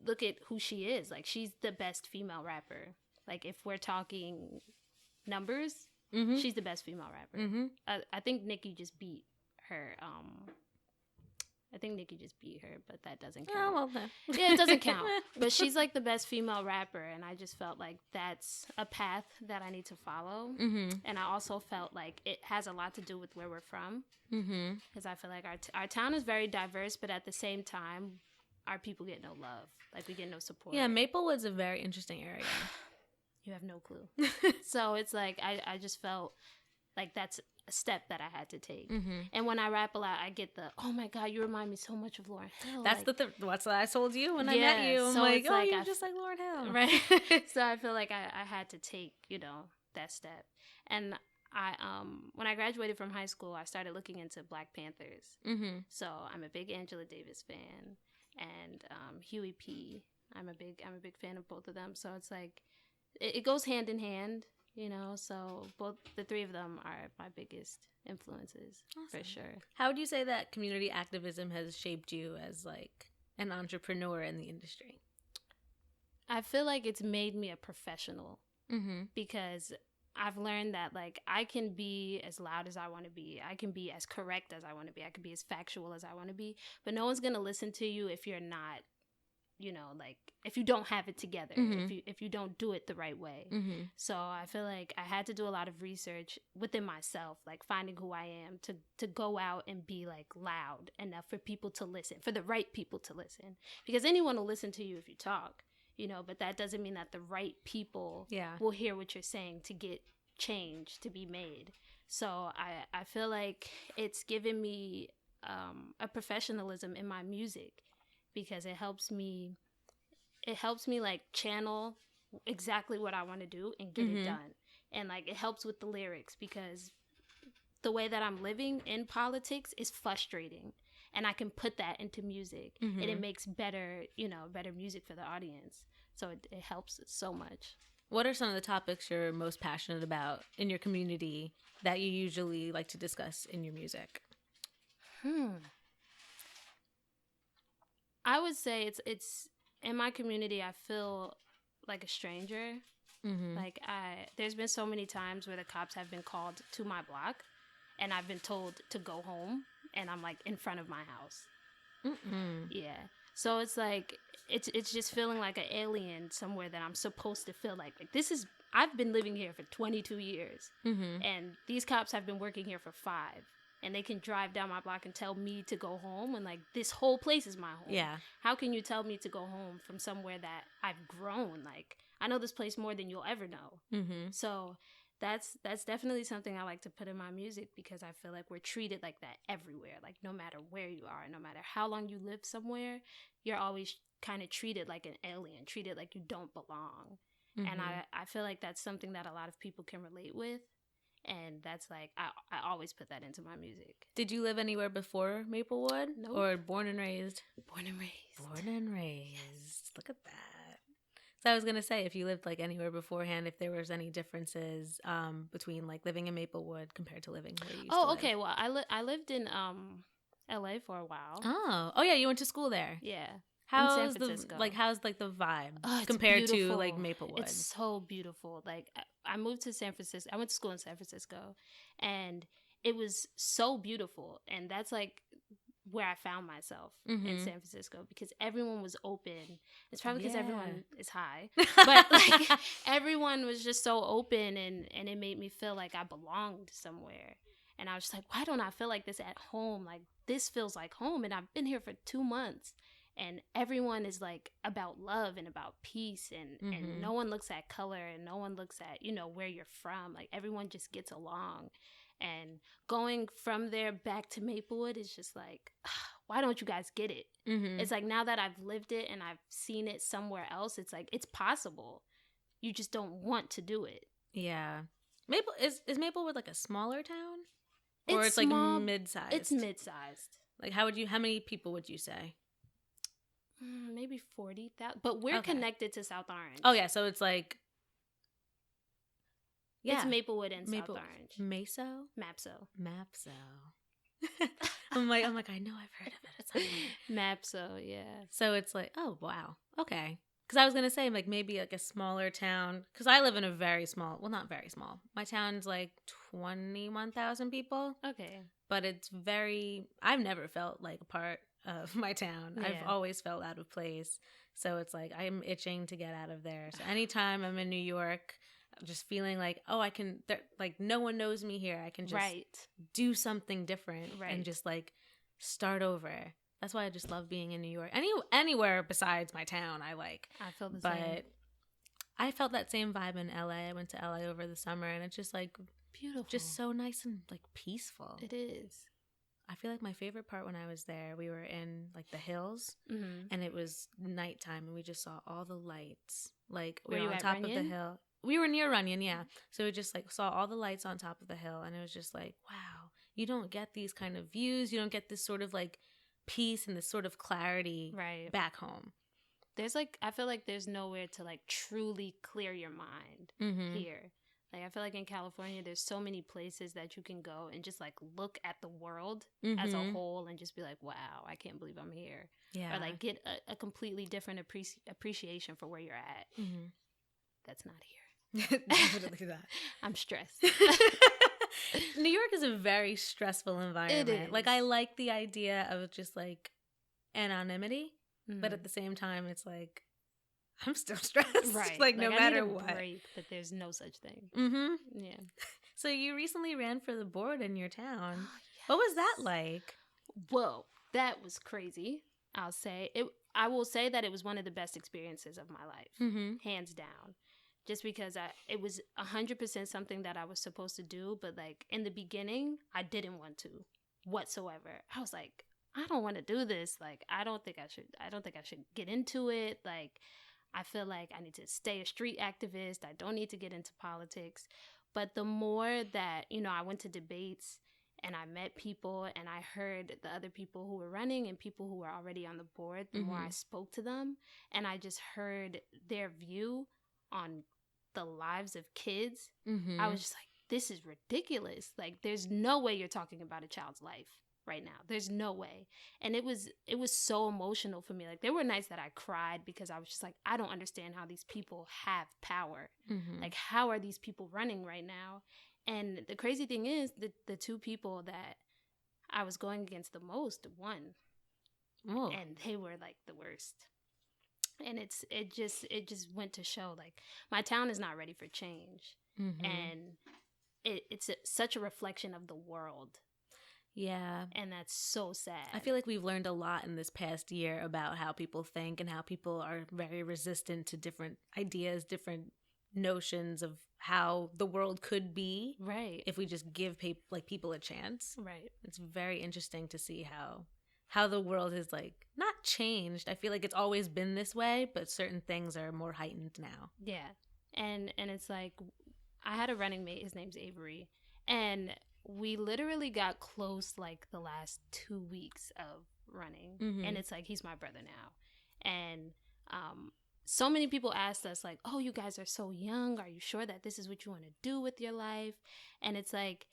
look at who she is. Like, she's the best female rapper. Like, if we're talking numbers, she's the best female rapper. I think Nicki just beat her. But that doesn't count. Oh, well, then. Yeah, it doesn't count. But she's, like, the best female rapper, and I just felt like that's a path that I need to follow. And I also felt like it has a lot to do with where we're from. Because I feel like our town is very diverse, but at the same time, our people get no love. Like, we get no support. Yeah, Maplewood's a very interesting area. You have no clue. So it's like I just felt like that's a step that I had to take. And when I rap a lot, I get the, oh my God, you remind me so much of Lauryn Hill. That's like, what's that I told you when I met you. I'm so like, oh, you're just like Lauryn Hill. Right. So I feel like I had to take, you know, that step. And I when I graduated from high school, I started looking into Black Panthers. So I'm a big Angela Davis fan, and Huey P. I'm a big fan of both of them. So it's like it goes hand in hand. You know, so both the three of them are my biggest influences. Awesome. For sure. How would you say that community activism has shaped you as, like, an entrepreneur in the industry? I feel like it's made me a professional because I've learned that, like, I can be as loud as I want to be. I can be as correct as I want to be. I can be as factual as I want to be. But no one's going to listen to you if you're not, you know, like, if you don't have it together, if you don't do it the right way. So I feel like I had to do a lot of research within myself, like finding who I am to go out and be, like, loud enough for people to listen, for the right people to listen. Because anyone will listen to you if you talk, you know, but that doesn't mean that the right people will hear what you're saying to get change to be made. So I feel like it's given me a professionalism in my music, because it helps me like channel exactly what I want to do and get it done. And, like, it helps with the lyrics, because the way that I'm living in politics is frustrating, and I can put that into music and it makes better music for the audience. So it helps so much. What are some of the topics you're most passionate about in your community that you usually like to discuss in your music? I would say it's in my community, I feel like a stranger. Like, there's been so many times where the cops have been called to my block, and I've been told to go home, and I'm, like, in front of my house. Yeah. So it's like it's just feeling like an alien somewhere that I'm supposed to feel like this is. I've been living here for 22 years, and these cops have been working here for 5. And they can drive down my block and tell me to go home, when, like, this whole place is my home. Yeah. How can you tell me to go home from somewhere that I've grown? Like, I know this place more than you'll ever know. So that's definitely something I like to put in my music, because I feel like we're treated like that everywhere. Like, no matter where you are, no matter how long you live somewhere, you're always kind of treated like an alien, treated like you don't belong. And I feel like that's something that a lot of people can relate with. And that's like, I always put that into my music. Did you live anywhere before Maplewood? Nope. Or born and raised? Born and raised. Born and raised. Yes. Look at that. So I was going to say, if you lived like anywhere beforehand, if there was any differences between like living in Maplewood compared to living where you used to live. Okay. Well, I lived in LA for a while. Oh, yeah, you went to school there. Yeah. How's the vibe compared beautiful. to like Maplewood? It's so beautiful. Like I moved to San Francisco. I went to school in San Francisco, and it was so beautiful. And that's like where I found myself in San Francisco, because everyone was open. It's probably because everyone is high, but like everyone was just so open, and it made me feel like I belonged somewhere. And I was just like, why don't I feel like this at home? Like this feels like home, and I've been here for 2 months. And everyone is like about love and about peace, and no one looks at color, and no one looks at, where you're from. Like everyone just gets along. And going from there back to Maplewood is just like, why don't you guys get it? It's like, now that I've lived it and I've seen it somewhere else, it's like, it's possible. You just don't want to do it. Yeah. Is Maplewood like a smaller town? Or it's small, like mid-sized? It's mid-sized. Like how many people would you say? Maybe 40,000. But we're connected to South Orange. Oh, yeah. So it's like... Yeah. It's Maplewood and South Orange. Mapso? Mapso. I'm like, I know I've heard of it. It's like... Mapso, yeah. So it's like, oh, wow. Okay. Because I was going to say, like, maybe like a smaller town. Because I live in a very small... Well, not very small. My town's like 21,000 people. Okay. But it's very... I've never felt like a part of my town. Yeah. I've always felt out of place. So it's like, I'm itching to get out of there. So anytime I'm in New York... just feeling like, oh, I can, like, no one knows me here. I can just do something different and just, like, start over. That's why I just love being in New York. Anywhere besides my town, I like. I feel the same. But I felt that same vibe in LA. I went to LA over the summer, and it's just, like, beautiful. Just so nice and, like, peaceful. It is. I feel like my favorite part when I was there, we were in, like, the hills, and it was nighttime, and we just saw all the lights. Like, we were on top of the hill. We were near Runyon, yeah. So we just like saw all the lights on top of the hill, and it was just like, wow, you don't get these kind of views. You don't get this sort of like peace and this sort of clarity back home. There's like, I feel like there's nowhere to like truly clear your mind here. Like I feel like in California, there's so many places that you can go and just like look at the world as a whole and just be like, wow, I can't believe I'm here. Yeah. Or like get a completely different appreciation for where you're at. That's not here. Definitely that. I'm stressed. New York is a very stressful environment. It is. Like I like the idea of just like anonymity, but at the same time, it's like I'm still stressed. Right. Like no matter I need a what. break, but there's no such thing. Yeah. So you recently ran for the board in your town. Yes. What was that like? Whoa, that was crazy. I'll say it. I will say that it was one of the best experiences of my life, hands down. Just because it was 100% something that I was supposed to do, but like in the beginning, I didn't want to whatsoever. I was like, I don't want to do this. Like, I don't think I should get into it. Like, I feel like I need to stay a street activist. I don't need to get into politics. But the more that, I went to debates and I met people and I heard the other people who were running and people who were already on the board, the more I spoke to them and I just heard their view on the lives of kids, I was just like, this is ridiculous. Like, there's no way you're talking about a child's life right now. There's no way. And it was so emotional for me. Like, there were nights that I cried because I was just like, I don't understand how these people have power. Like, how are these people running right now? And the crazy thing is, the two people that I was going against the most won. Oh. And they were like the worst. And it just went to show, like, my town is not ready for change. And it's such a reflection of the world. Yeah. And that's so sad. I feel like we've learned a lot in this past year about how people think and how people are very resistant to different ideas, different notions of how the world could be. Right. If we just give people a chance. Right. It's very interesting to see how the world has, like, not changed. I feel like it's always been this way, but certain things are more heightened now. Yeah. And it's like, I had a running mate, his name's Avery, And we literally got close like the last 2 weeks of running. And it's like, he's my brother now. And so many people asked us like, oh, you guys are so young, are you sure that this is what you want to do with your life? And it's like,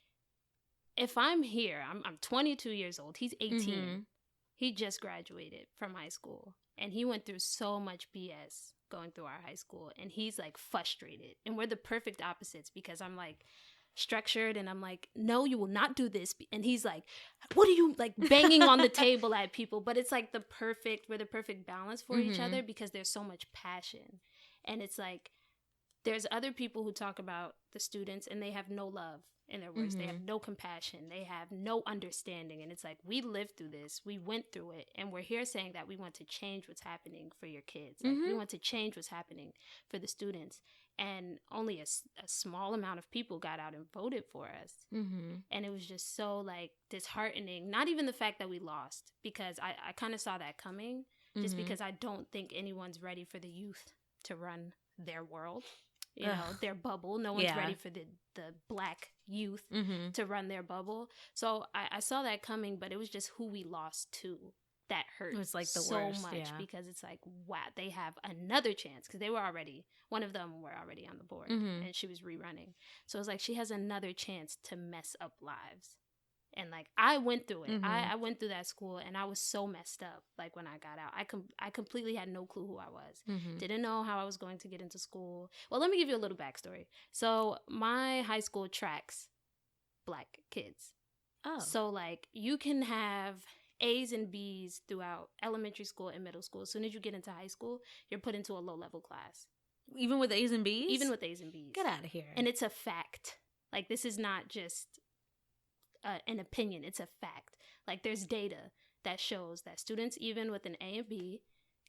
if I'm here, I'm 22 years old, he's 18. He just graduated from high school, and he went through so much BS going through our high school, and he's like frustrated, and we're the perfect opposites, because I'm like structured and I'm like, no, you will not do this, and he's like, what are you, like banging on the table at people. But it's like we're the perfect balance for each other, because there's so much passion. And it's like, there's other people who talk about the students and they have no love in their words. They have no compassion. They have no understanding. And it's like, we lived through this. We went through it. And we're here saying that we want to change what's happening for your kids. Like, we want to change what's happening for the students. And only a small amount of people got out and voted for us. And it was just so like disheartening. Not even the fact that we lost, because I kind of saw that coming, just because I don't think anyone's ready for the youth to run their world. You know, their bubble. No one's ready for the Black youth to run their bubble. So I saw that coming, but it was just who we lost to that hurt. It was like the so worst, much, because it's like, wow, they have another chance, because one of them were already on the board, and she was rerunning. So it's like, she has another chance to mess up lives. And like, I went through it. I went through that school, and I was so messed up. Like, when I got out, I completely had no clue who I was. Didn't know how I was going to get into school. Well, let me give you a little backstory. So my high school tracks Black kids. Oh. So like, you can have A's and B's throughout elementary school and middle school. As soon as you get into high school, you're put into a low-level class. Even with A's and B's? Even with A's and B's. Get out of here. And it's a fact. Like, this is not just an opinion. It's a fact. Like, there's data that shows that students, even with an A and B,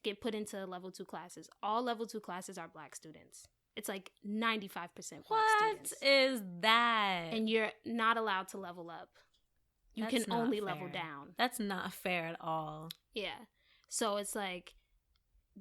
get put into level 2 classes. All level 2 classes are Black students. It's like 95% Black students. What is that? And you're not allowed to level up. You That's can only not level fair. down. That's not fair at all. Yeah. So it's like,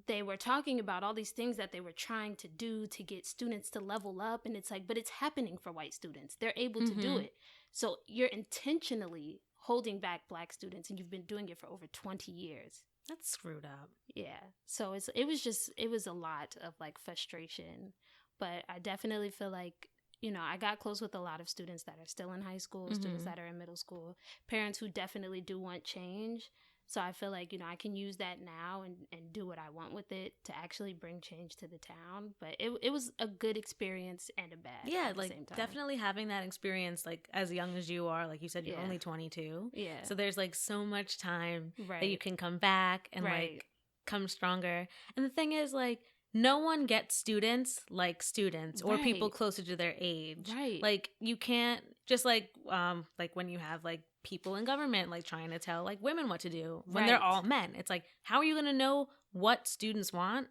they were talking about all these things that they were trying to do to get students to level up. And it's like, but it's happening for white students. They're able to do it. So you're intentionally holding back Black students, and you've been doing it for over 20 years. That's screwed up. Yeah. So it was a lot of like frustration. But I definitely feel like, you know, I got close with a lot of students that are still in high school, students that are in middle school, parents who definitely do want change. So I feel like, you know, I can use that now and do what I want with it to actually bring change to the town. But it was a good experience and a bad. Yeah, at the like same time. definitely having that experience, like as young as you are, like you said, you're only 22. Yeah. So there's like so much time Right. that you can come back and Right. like come stronger. And the thing is, like, no one gets students like students or people Right. closer to their age. Right. Like, you can't just like when you have like people in government like trying to tell like women what to do when they're Right. all men. It's like, how are you going to know what students want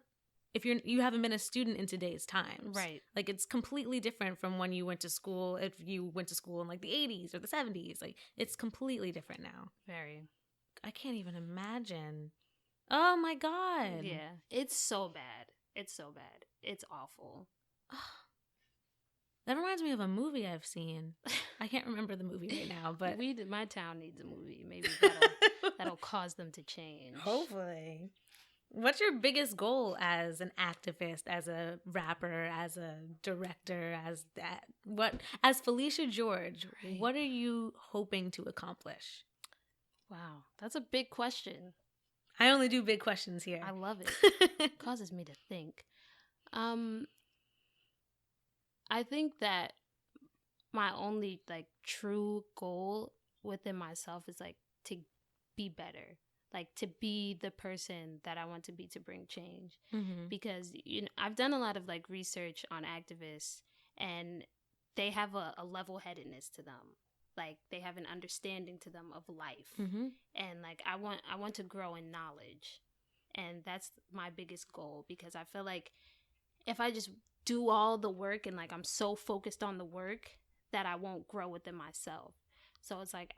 if you haven't been a student in today's times? Right. Like, it's completely different from when you went to school. If you went to school in like the 80s or the 70s, like, it's completely different now. Very. I can't even imagine. Oh my God. Yeah. It's so bad. It's so bad. It's awful. That reminds me of a movie I've seen. I can't remember the movie right now, but My town needs a movie. Maybe that'll cause them to change. hopefully. What's your biggest goal as an activist, as a rapper, as a director, as that? As Felisha George, Right. what are you hoping to accomplish? Wow, that's a big question. I only do big questions here. I love it. It causes me to think. I think that my only like true goal within myself is like to be better, like to be the person that I want to be to bring change. Because, you know, I've done a lot of like research on activists, and they have a level-headedness to them. Like, they have an understanding to them of life. And like, I want to grow in knowledge, and that's my biggest goal, because I feel like if I just do all the work and like I'm so focused on the work that I won't grow within myself. So it's like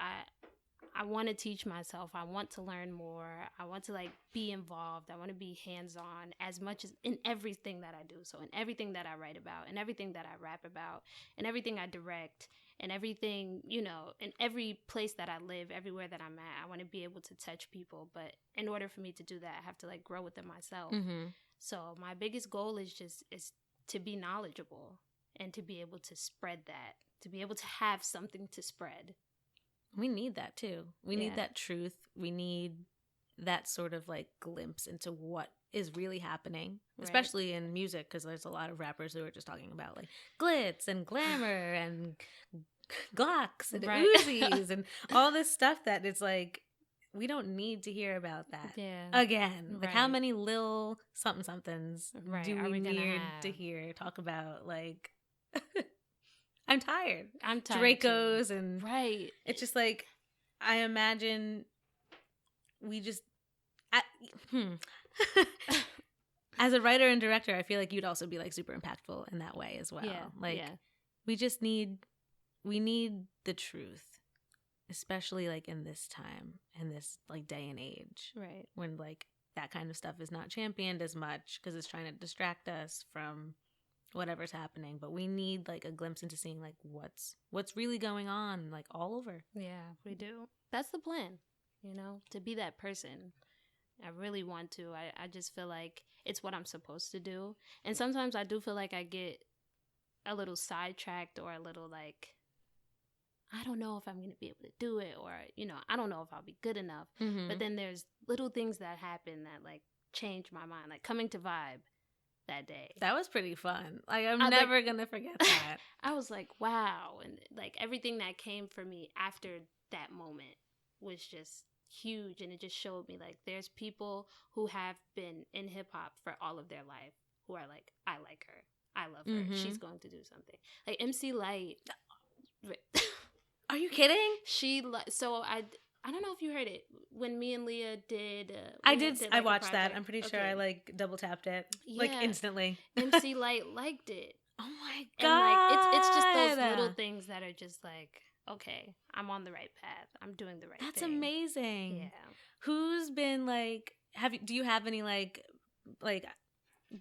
I want to teach myself. I want to learn more. I want to like be involved. I want to be hands-on as much as in everything that I do. So in everything that I write about, and everything that I rap about, and everything I direct, and everything, you know, in every place that I live, everywhere that I'm at, I want to be able to touch people. But in order for me to do that, I have to like grow within myself. So my biggest goal is to be knowledgeable and to be able to spread that, to be able to have something to spread. We need that too. We need that truth. We need that sort of like glimpse into what is really happening, especially in music, because there's a lot of rappers who are just talking about like glitz and glamour and Glocks and Uzis and all this stuff that it's like, we don't need to hear about that again. Like how many Lil something somethings do we need to hear talk about? Like, I'm tired. Dracos too. And it's just like, I imagine we just as a writer and director, I feel like you'd also be like super impactful in that way as well. We just need the truth, especially like in this time, in this like day and age, when like that kind of stuff is not championed as much because it's trying to distract us from whatever's happening. But we need like a glimpse into seeing like what's really going on, like all over. Yeah, we do. That's the plan, you know, to be that person. I really want to. I just feel like it's what I'm supposed to do. And sometimes I do feel like I get a little sidetracked or a little like, I don't know if I'm going to be able to do it, or, you know, I don't know if I'll be good enough. But then there's little things that happen that like change my mind, like coming to Vibe that day. That was pretty fun. Like, I'm never going to forget that. I was like, wow. And like everything that came for me after that moment was just huge. And it just showed me like there's people who have been in hip hop for all of their life who are like, I like her. I love her. She's going to do something. Like MC Lyte. Are you kidding? I don't know if you heard it when me and Leah did. I watched that. I'm pretty sure I like double tapped it like instantly. MC Lyte liked it. Oh my god! And like it's just those little things that are just like, okay, I'm on the right path. I'm doing the right thing. That's amazing. Yeah. Who's been like? Do you have any like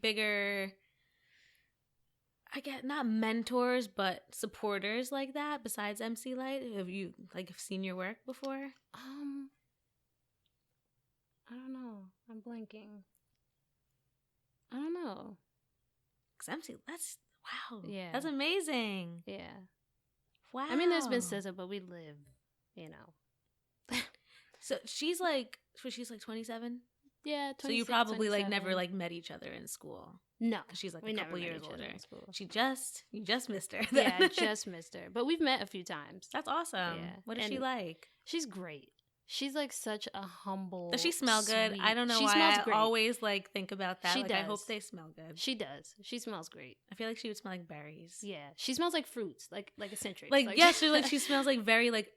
bigger? I get not mentors, but supporters like that besides MC Lyte? Have you like seen your work before? I don't know. I'm blanking. I don't know. 'Cause MC, that's wow. Yeah, that's amazing. Yeah. Wow. I mean, there's been SZA, but we live, you know. So she's like 27. Yeah, 26, so you probably 27. like never like met each other in school. No, because she's like a couple years older. You just missed her. Yeah, I just missed her, but we've met a few times. That's awesome. Yeah. What is she like? She's great. She's like such a humble. Does she smell good? Sweet. I don't know why I always like think about that. She like, does. I hope they smell good. She does. She smells great. I feel like she would smell like berries. Yeah, she smells like fruits, like eccentric. Like yeah, she smells like very like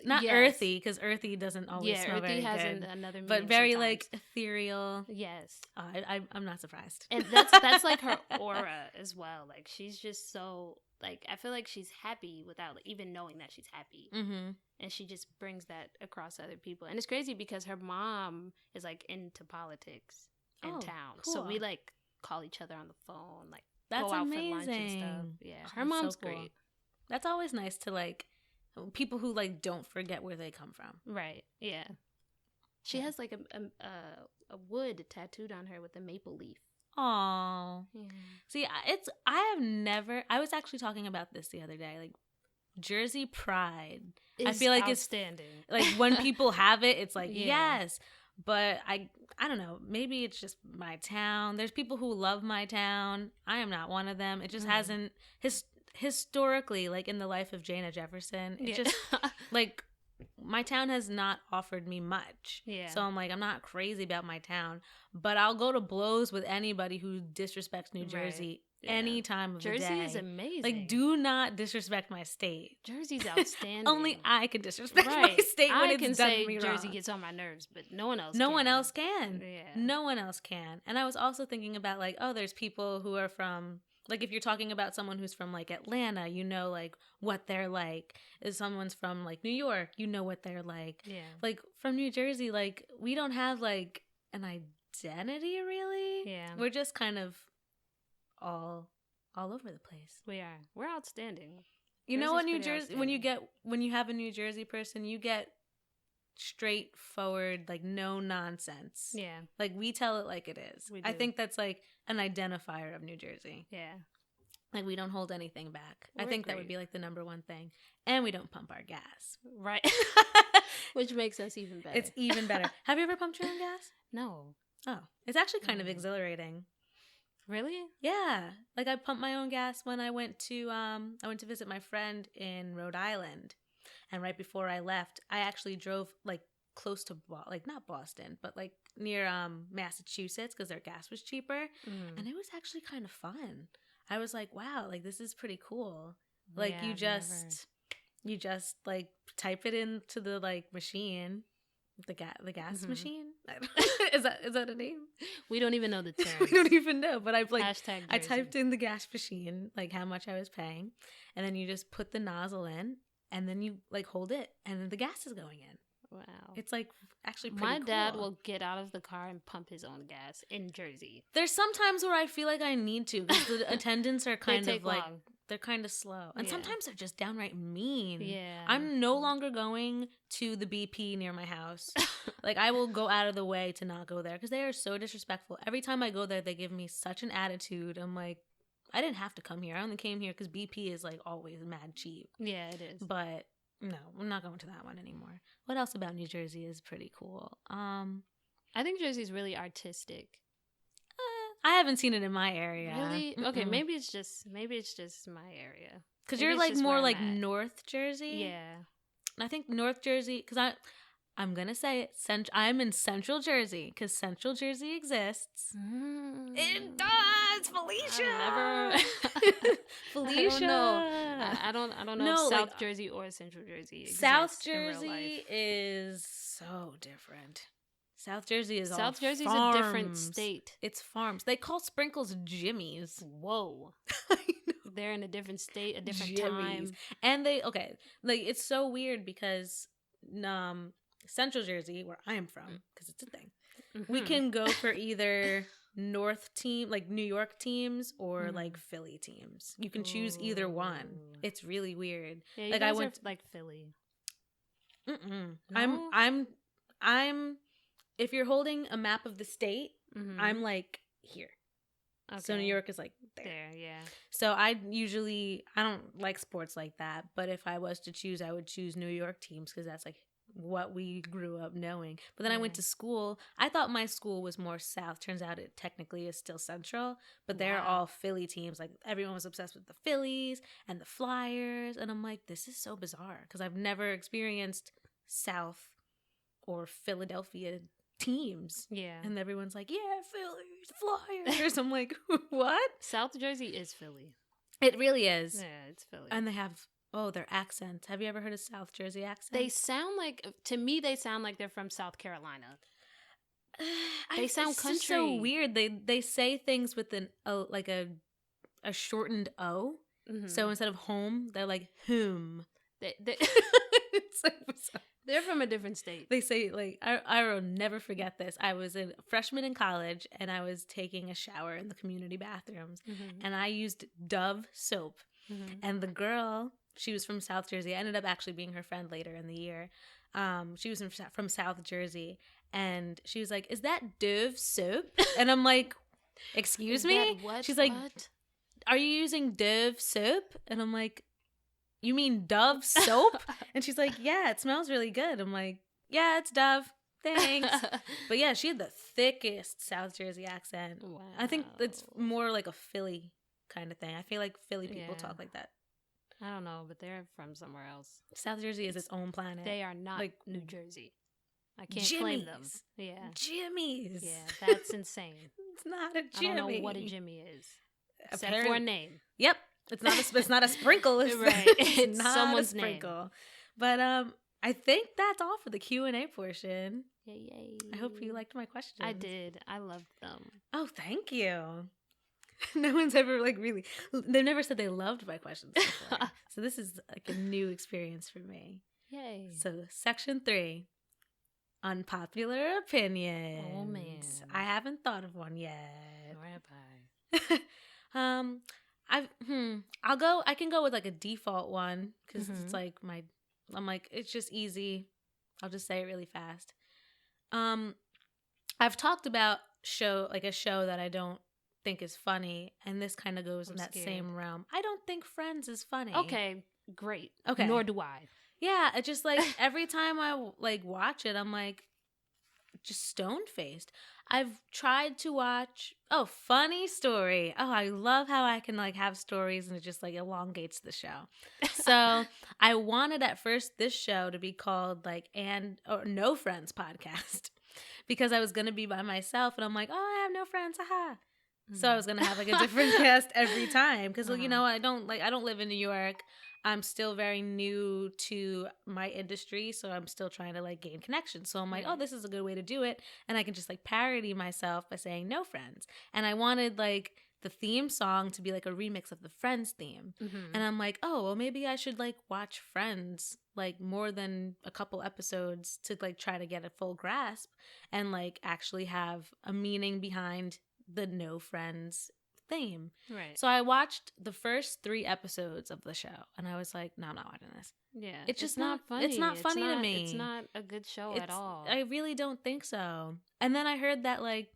not earthy, because earthy doesn't always smell earthy very has good. Another meaning but very sometimes. like ethereal. Yes, I'm not surprised. And that's like her aura as well. Like she's just so like, I feel like she's happy without like, even knowing that she's happy. And she just brings that across to other people. And it's crazy because her mom is like into politics in town. Cool. So we like call each other on the phone, like that's go out amazing. for lunch and stuff. Yeah, her mom's so cool. great. That's always nice to like people who like don't forget where they come from. Right. Yeah. She has like a wood tattooed on her with a maple leaf. Oh, yeah. See, I was actually talking about this the other day. Like Jersey pride, I feel like outstanding. It's like when people have it, it's like yes. But I don't know. Maybe it's just my town. There's people who love my town. I am not one of them. It just hasn't historically, like in the life of Jana Jefferson. It just like. My town has not offered me much. Yeah. So I'm like, I'm not crazy about my town, but I'll go to blows with anybody who disrespects New Jersey any time of the day. Jersey is amazing. Like, do not disrespect my state. Jersey's outstanding. Only I can disrespect my state when it's done me wrong. Jersey gets on my nerves, but no one else No one else can. Yeah. No one else can. And I was also thinking about like, oh, there's people who are from Like, if you're talking about someone who's from, like, Atlanta, you know, like, what they're like. If someone's from, like, New York, you know what they're like. Yeah. Like, from New Jersey, like, we don't have, like, an identity, really. Yeah. We're just kind of all over the place. We are. We're outstanding. You know, in New Jersey, when you have a New Jersey person, you get straightforward, like, no nonsense. Yeah. Like, we tell it like it is. We do. I think that's, like, an identifier of New Jersey. Yeah. Like, we don't hold anything back. I think that would be, like, the number one thing. And we don't pump our gas. Right. Which makes us even better. It's even better. Have you ever pumped your own gas? No. Oh. It's actually kind of exhilarating. Really? Yeah. Like, I pumped my own gas when I went to visit my friend in Rhode Island. And right before I left, I actually drove, like, close to, like, not Boston, but, like, near Massachusetts because their gas was cheaper. Mm. And it was actually kind of fun. I was like, wow, like, this is pretty cool. Like, Yeah, you just, like, type it into the, like, machine. The gas machine? Is that a name? We don't even know the term. We don't even know, but I #Jersey. typed in the gas machine, like, how much I was paying, and then you just put the nozzle in, and then you, like, hold it, and then the gas is going in. Wow. It's, like, actually pretty My cool. dad will get out of the car and pump his own gas in Jersey. There's some times where I feel like I need to, because the attendants are kind They of, take like, long. they're kind of slow. And Yeah. sometimes they're just downright mean. Yeah. I'm no longer going to the BP near my house. Like, I will go out of the way to not go there because they are so disrespectful. Every time I go there, they give me such an attitude. I'm like, I didn't have to come here. I only came here because BP is, like, always mad cheap. Yeah, it is. But no, I'm not going to that one anymore. What else about New Jersey is pretty cool? I think Jersey's really artistic. I haven't seen it in my area. Really? Mm-mm. Okay, maybe it's just my area. Because Maybe you're, it's like, just more where I'm like at. North Jersey. Yeah. I think North Jersey, because I'm going to say it, I'm in Central Jersey, because Central Jersey exists. Mm. It does, Felisha! Felisha! I don't know No, if South like, Jersey or Central Jersey exists South in real Jersey life. is so different. South Jersey is South all Jersey's farms. a different state. It's farms. They call sprinkles jimmies. Whoa. I know. They're in a different state, a different Jimmies. time. And like, it's so weird because Central Jersey, where I am from, because it's a thing, we Mhm. can go for either North team, like New York teams, or like Philly teams. You can choose either one. Ooh. It's really weird. Yeah, you Like, guys I went are like Philly. Mm-mm. No? I'm if you're holding a map of the state, Mhm. I'm like here. So New Okay. York is like there. There, yeah. So I don't like sports like that, but if I was to choose, I would choose New York teams because that's like what we grew up knowing. But then I went Yeah. to school. I thought my school was more south. Turns out it technically is still central, but they're Wow. all Philly teams. Like, everyone was obsessed with the Phillies and the Flyers, and I'm like, this is so bizarre because I've never experienced South or Philadelphia teams. Yeah. And everyone's like, yeah, Phillies, Flyers. I'm like, what? South Jersey is Philly. It really is. Yeah, it's Philly. And they have, their accents. Have you ever heard of South Jersey accents? They sound like, to me, they sound like they're from South Carolina. They sound it's just so country. weird. They say things with a shortened O. Mhm. So instead of home, they're like whom. They, It's so bizarre. they're from a different state. They say, like, I will never forget this. I was a freshman in college, and I was taking a shower in the community bathrooms, Mhm. and I used Dove soap. Mhm. And the girl, she was from South Jersey. I ended up actually being her friend later in the year. She was from South Jersey, and she was like, "Is that Dove soap?" And I'm like, "Excuse Is me?" that what? She's like, What? "Are you using Dove soap?" And I'm like, "You mean Dove soap?" And she's like, "Yeah, it smells really good." I'm like, "Yeah, it's Dove. Thanks." But yeah, she had the thickest South Jersey accent. Wow. I think it's more like a Philly kind of thing. I feel like Philly people Yeah. talk like that. I don't know, but they're from somewhere else. South Jersey is its own planet. They are not Like, New Jersey. I can't claim them. Jimmies. Yeah. Jimmies. Yeah, that's insane. It's not a Jimmy. I don't know what a Jimmy is. Except for a Apparently- name. Yep. It's not a sprinkle. It's, Right. it's It's not someone's a name. sprinkle. But I think that's all for the Q&A portion. Yay. I hope you liked my questions. I did. I loved them. Oh, thank you. No one's ever like really. They've never said they loved my questions before. So this is like a new experience for me. Yay. So section 3, unpopular opinions. Oh man, I haven't thought of one yet. Nor have I. I can go with like a default one because it's like I'm like, it's just easy. I'll just say it really fast. I've talked about a show that I don't think is funny, and this kind of goes in that same realm. I don't think Friends is funny. Okay, great. Okay. Nor do I. Yeah, it's just like every time I like watch it, I'm like just stone faced. I've tried to watch funny story. Oh, I love how I can like have stories and it just like elongates the show. So I wanted at first this show to be called like No Friends Podcast because I was gonna be by myself and I'm like, oh, I have no friends, haha. So I was gonna have like a different cast every time because you know I don't live in New York. I'm still very new to my industry, so I'm still trying to like gain connections. So I'm like, oh, this is a good way to do it, and I can just like parody myself by saying no friends. And I wanted like the theme song to be like a remix of the Friends theme. And I'm like, oh, well, maybe I should like watch Friends like more than a couple episodes to like try to get a full grasp and like actually have a meaning behind the No Friends theme. Right. So I watched the first 3 episodes of the show and I was like, no, I'm not watching this. Yeah. It's just not funny. It's not funny to me. It's not a good show at all. I really don't think so. And then I heard that like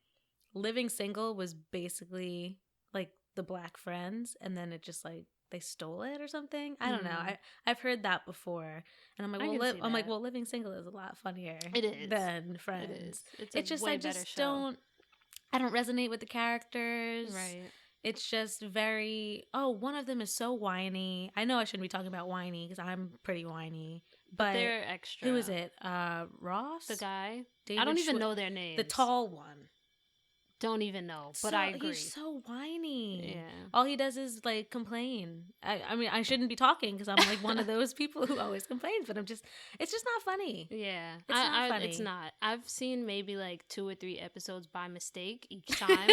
Living Single was basically like the Black Friends and then it just like they stole it or something. I don't know. I've heard that before. And I'm like, well, Living Single is a lot funnier than Friends. It is. It's just I just don't resonate with the characters. Right. It's just very, one of them is so whiny. I know I shouldn't be talking about whiny because I'm pretty whiny. But they're extra. Who is it? Ross? The guy? David I don't even know their names. The tall one. Don't even know, but I agree. He's so whiny. Yeah. All he does is like complain. I mean, I shouldn't be talking because I'm like one of those people who always complains, but it's just not funny. Yeah. It's not funny. It's not. I've seen maybe like 2 or 3 episodes by mistake each time,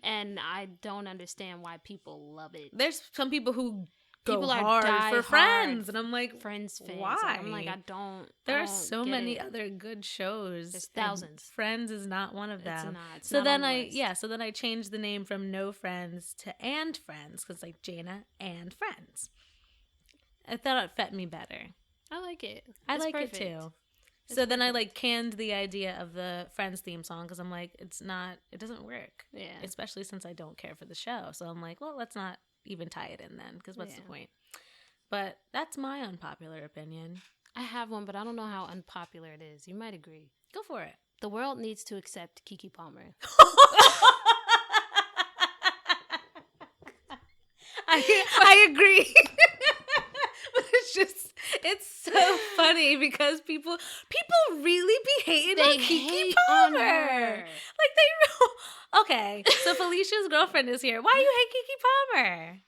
and I don't understand why people love it. There's some people who people are hard for Friends, and I'm like, Friends fans. Why? I'm like, I don't. There are so many other good shows. There's thousands. Friends is not one of them. It's not. It's so not then on the list. So then I changed the name from No Friends to And Friends because like Jaina and Friends. I thought it fit me better. I like it. I like it too. So then I like canned the idea of the Friends theme song because I'm like, it doesn't work. Yeah. Especially since I don't care for the show. So I'm like, well, let's not even tie it in then because what's the point? But that's my unpopular opinion. I have one, but I don't know how unpopular it is. You might agree. Go for it. The world needs to accept Keke Palmer. I agree. But it's so funny because people really be hating on Keke Palmer. Like they okay. So Felicia's girlfriend is here. Why do you hate Keke Palmer?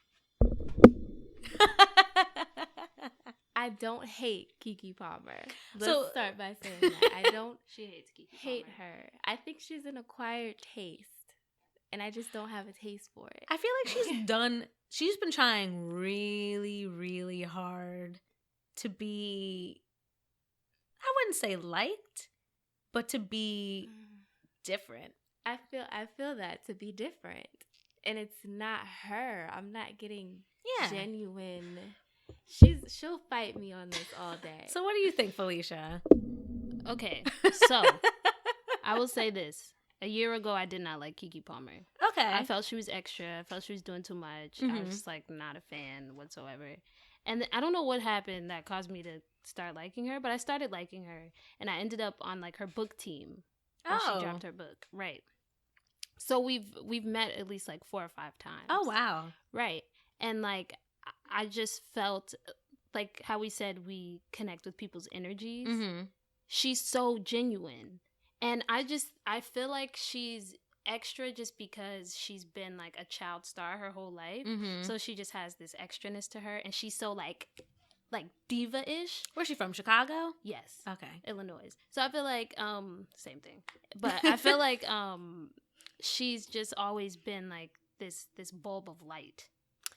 I don't hate Keke Palmer. Let's start by saying that. I don't She hates Keke hate Palmer. her. I think she's an acquired taste, and I just don't have a taste for it. I feel like she's been trying really, really hard to be, I wouldn't say liked, but to be different. I feel that, to be different. And it's not her. I'm not getting genuine. She'll fight me on this all day. So what do you think, Felisha? Okay, so I will say this. A year ago, I did not like Keke Palmer. Okay. I felt she was extra. I felt she was doing too much. I was just like not a fan whatsoever. And I don't know what happened that caused me to start liking her, but I started liking her. And I ended up on like her book team when she dropped her book. Right. So we've met at least like 4 or 5 times. Oh, wow. Right. And like I just felt like how we said we connect with people's energies. Mm-hmm. She's so genuine. And I feel like she's extra just because she's been like a child star her whole life. Mm-hmm. So she just has this extraness to her. And she's so like diva-ish. Where's she from? Chicago? Yes. Okay. Illinois. So I feel like, same thing. But I feel like she's just always been like this bulb of light.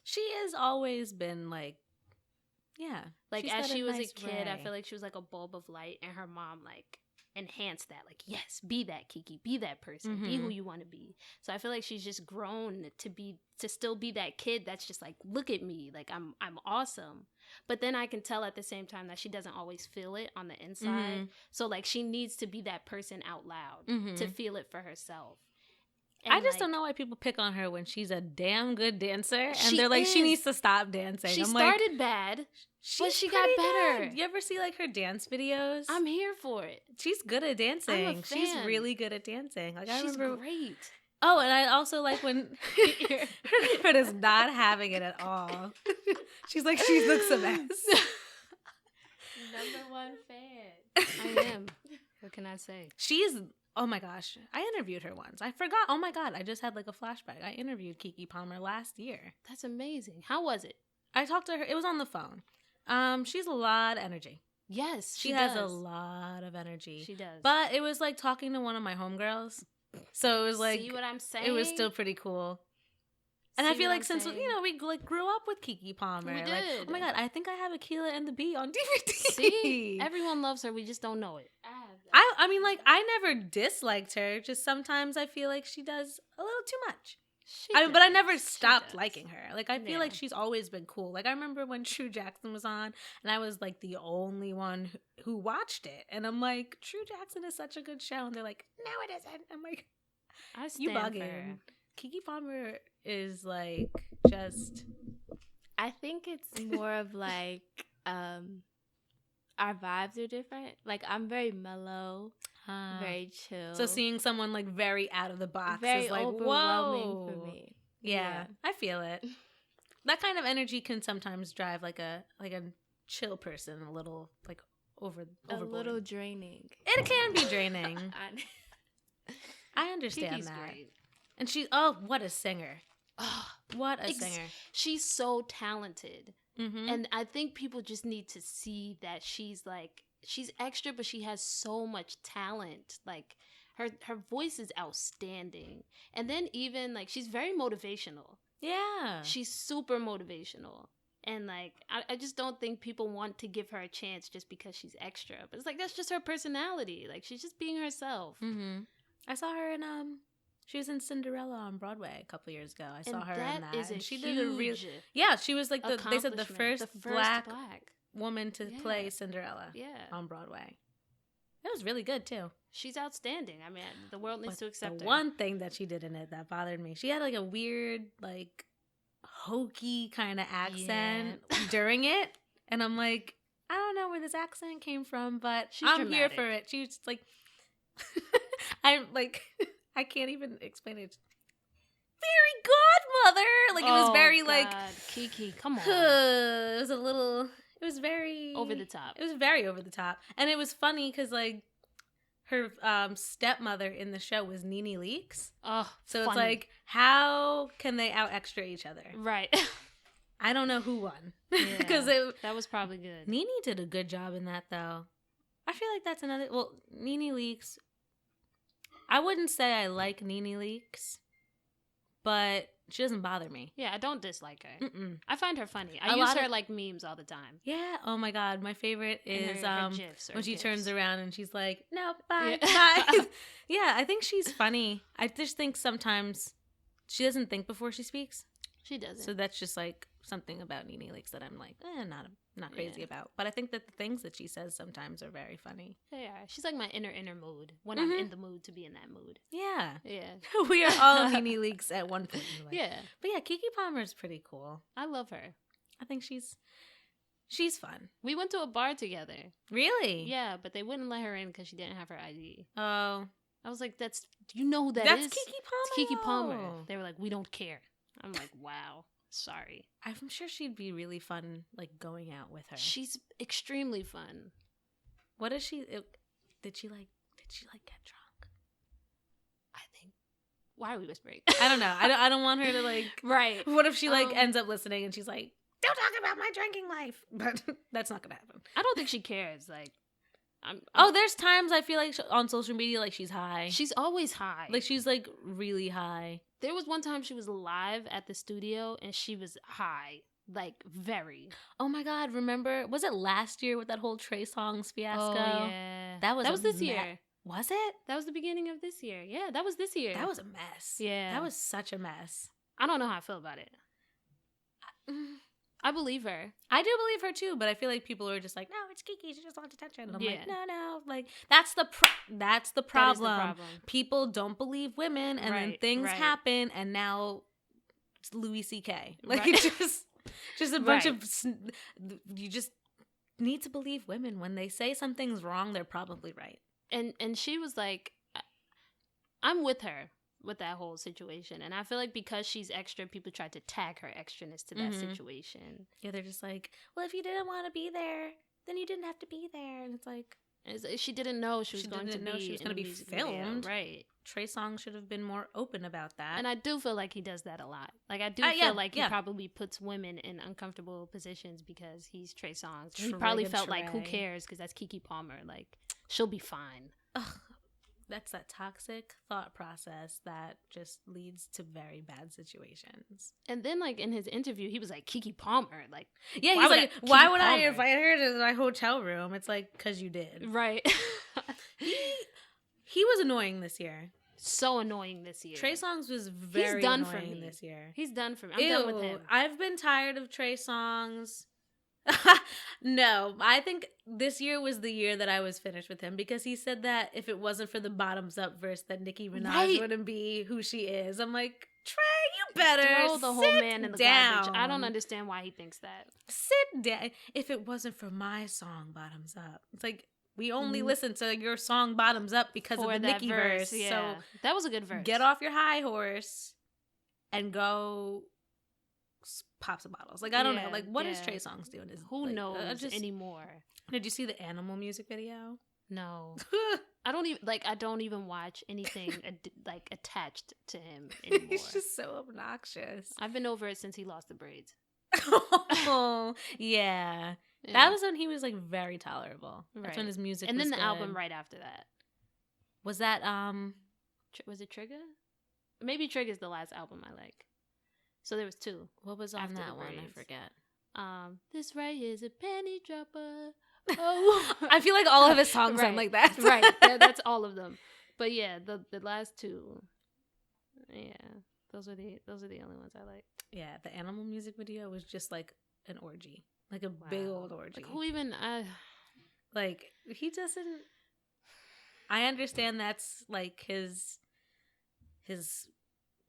She has always been like, yeah. Like as she was a kid, I feel like she was like a bulb of light, and her mom like enhanced that. Like, yes, be that, Kiki, be that person, be who you want to be. So I feel like she's just grown to still be that kid that's just like, look at me, like I'm awesome. But then I can tell at the same time that she doesn't always feel it on the inside. So like she needs to be that person out loud to feel it for herself. And I just don't know why people pick on her when she's a damn good dancer, and they're like, she needs to stop dancing. She started bad, but she got better. Good. You ever see like her dance videos? I'm here for it. She's good at dancing. I'm a fan. She's really good at dancing. Like She's great. Oh, and I also like when her girlfriend is not having it at all. She's like, she looks a mess. Number one fan. I am. What can I say? She's. Oh my gosh. I interviewed her once. I forgot. Oh my God. I just had like a flashback. I interviewed Keke Palmer last year. That's amazing. How was it? I talked to her. It was on the phone. She's a lot of energy. Yes, she has a lot of energy. She does. But it was like talking to one of my homegirls. So it was like, see what I'm saying? It was still pretty cool. And I feel like since, you know, we like grew up with Keke Palmer. We did. Like, oh my God, I think I have Akilah and the Bee on DVD. See? Everyone loves her. We just don't know it. I mean, like, I never disliked her. Just sometimes I feel like she does a little too much. But I never stopped liking her. Like, I feel like she's always been cool. Like, I remember when True Jackson was on, and I was, like, the only one who watched it. And I'm like, True Jackson is such a good show. And they're like, no, it isn't. I'm like, you bugging. Keke Palmer is, like, just... I think it's more of, like, our vibes are different. Like, I'm very mellow, very chill. So seeing someone, like, very out of the box very is, like, overwhelming whoa. for me. Yeah, I feel it. That kind of energy can sometimes drive, like a chill person a little, like, overboard. A little draining. It can be draining. I understand Kiki's that. great. And what a singer. Oh, what a singer. She's so talented. Mm-hmm. And I think people just need to see that she's extra, but she has so much talent. Like her voice is outstanding. And then even like she's very motivational. Yeah. She's super motivational. And like I just don't think people want to give her a chance just because she's extra. But it's like that's just her personality. Like she's just being herself. Mm-hmm. I saw her in she was in Cinderella on Broadway a couple years ago. I saw her in that. And she did a real. Yeah, she was like they said the first black woman to play Cinderella on Broadway. It was really good too. She's outstanding. I mean, the world needs to accept her. The one thing that she did in it that bothered me, she had like a weird, like hokey kind of accent during it, and I'm like, I don't know where this accent came from, but I'm here for it. She was like, I'm like. I can't even explain it. Fairy godmother! Like, it was very, like... Keke, come on. It was a little... It was very... over the top. It was very over the top. And it was funny because, like, her stepmother in the show was Nene Leakes. Oh, so it's like, how can they out-extra each other? Right. I don't know who won. Because that was probably good. Nene did a good job in that, though. I feel like that's another... Well, Nene Leakes... I wouldn't say I like Nene Leakes, but she doesn't bother me. Yeah, I don't dislike her. Mm-mm. I find her funny. I use her like memes all the time. Yeah. Oh my God. My favorite is her GIFs when she GIFs. turns around and she's like, no, bye, bye. Yeah, I think she's funny. I just think sometimes she doesn't think before she speaks. She doesn't. So that's just like something about Nene Leakes that I'm like, not crazy about. But I think that the things that she says sometimes are very funny. They are. She's like my inner mood when I'm in the mood to be in that mood. Yeah. Yeah. We are all Nene Leakes at one point in life. Yeah. But yeah, Keke Palmer's pretty cool. I love her. I think she's fun. We went to a bar together. Really? Yeah, but they wouldn't let her in because she didn't have her ID. Oh. I was like, do you know who that is? That's Keke Palmer. It's Keke Palmer. They were like, we don't care. I'm like, wow. Sorry. I'm sure she'd be really fun, like, going out with her. She's extremely fun. What is she... Did she get drunk? I think... Why are we whispering? I don't know. I don't want her to, like... Right. What if she, like, ends up listening and she's like, don't talk about my drinking life. But that's not going to happen. I don't think she cares. Like... There's times I feel like on social media, like she's high. She's always high. Like she's like really high. There was one time she was live at the studio and she was high, like very. Oh my God! Remember? Was it last year with that whole Trey Songz fiasco? Oh yeah, that was this year. Was it? That was the beginning of this year. Yeah, that was this year. That was a mess. Yeah, that was such a mess. I don't know how I feel about it. I believe her. I do believe her too, but I feel like people are just like, no, it's Kiki. She just wants attention. And I'm like, no. Like that's the problem. That is the problem. People don't believe women, and then things happen, and now it's Louis C.K. Like just a bunch of. You just need to believe women when they say something's wrong. They're probably right. And she was like, I'm with her with that whole situation, and I feel like because she's extra, people tried to tag her extraness to that situation. Yeah, they're just like, well, if you didn't want to be there, then you didn't have to be there. And it's like, she didn't know she was going to be filmed. Video. Right. Trey Songz should have been more open about that. And I do feel like he does that a lot. Like I do feel like he probably puts women in uncomfortable positions because he's Trey Songz. He probably felt like, who cares, because that's Keke Palmer. Like, she'll be fine. Ugh. That's that toxic thought process that just leads to very bad situations. And then, like, in his interview, he was like, Keke Palmer. Like, yeah, he's like, why would I invite her to my hotel room? It's like, because you did. Right. He was annoying this year. So annoying this year. Trey Songz was very He's done annoying for me this year. He's done for me. I'm done with him. I've been tired of Trey Songz. No, I think this year was the year that I was finished with him, because he said that if it wasn't for the bottoms up verse, that Nicki Minaj wouldn't be who she is. I'm like, Trey, you better throw the whole man in the garbage. I don't understand why he thinks that. Sit down. If it wasn't for my song Bottoms Up, it's like, we only listen to your song Bottoms Up because of the Nicki verse. Yeah. So that was a good verse. Get off your high horse and go pop some bottles. Like, I don't know. Like, what is Trey Songz doing? Who knows anymore? Did you see the Animal music video? No. I don't even watch anything like attached to him anymore. He's just so obnoxious. I've been over it since he lost the braids. Oh, yeah. That was when he was like very tolerable. That's when his music and was then the good. album right after that. Was that was it Trigger? Maybe Trigger's the last album I like. So there was two. What was on that one? I forget. This right here is a penny dropper. Oh, I feel like all of his songs sound like that. Right. That's all of them. But yeah, the last two. Yeah, those are the only ones I like. Yeah, the Animal music video was just like an orgy, like a big old orgy. Like, who even? Like, he doesn't. I understand that's like his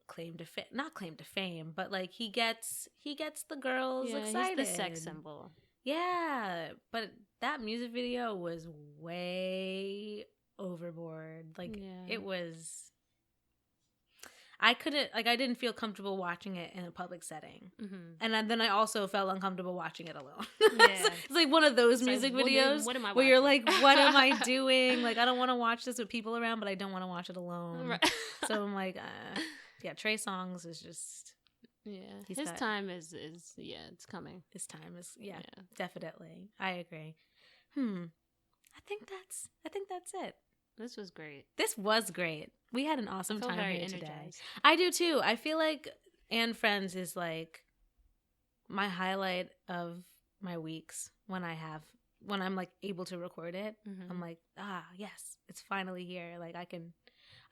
claim to fame, not claim to fame, but like he gets the girls excited. He's the sex symbol. Yeah, but that music video was way overboard. Like, it was. I didn't feel comfortable watching it in a public setting. And then I also felt uncomfortable watching it alone. Yeah. It's like one of those music videos where you're like, what am I doing? Like, I don't want to watch this with people around, but I don't want to watch it alone. Right. So I'm like, Trey Songz is just... Yeah. His time is it's coming. His time is, definitely. I agree. I think that's it. This was great. This was great. We had an awesome time here energized today. I do too. I feel like And Friends is like my highlight of my weeks when I'm like able to record it. I'm like, yes, it's finally here. Like,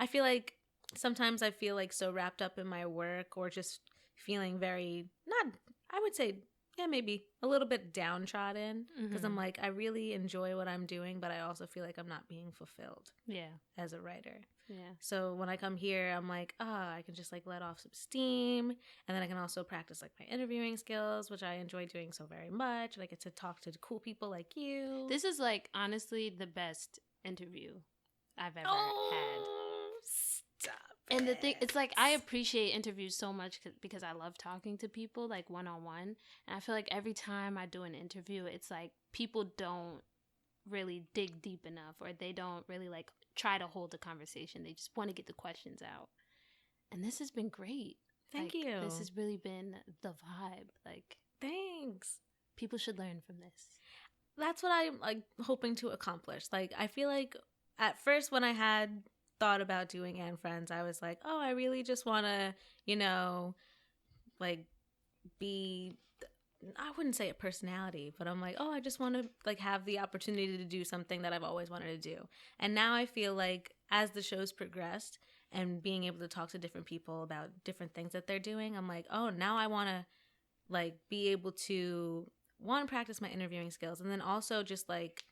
I feel like sometimes I feel like so wrapped up in my work, or just feeling very, I would say, maybe a little bit downtrodden, because I'm like, I really enjoy what I'm doing, but I also feel like I'm not being fulfilled as a writer. Yeah. So when I come here, I'm like, I can just like let off some steam, and then I can also practice like my interviewing skills, which I enjoy doing so very much. And I get to talk to cool people like you. This is like honestly the best interview I've ever had. Stop. And the thing, it's like, I appreciate interviews so much because I love talking to people like one-on-one. And I feel like every time I do an interview, it's like people don't really dig deep enough, or they don't really like try to hold the conversation. They just want to get the questions out. And this has been great. Thank you. This has really been the vibe. Like, thanks. People should learn from this. that's what I'm like hoping to accomplish. Like, I feel like at first when I had thought about doing And Friends, I was like, oh, I really just want to, you know, like be, I wouldn't say a personality, but I'm like, oh, I just want to like have the opportunity to do something that I've always wanted to do. And now I feel like as the show's progressed and being able to talk to different people about different things that they're doing, I'm like, oh, now I want to like be able to one, practice my interviewing skills, and then also just like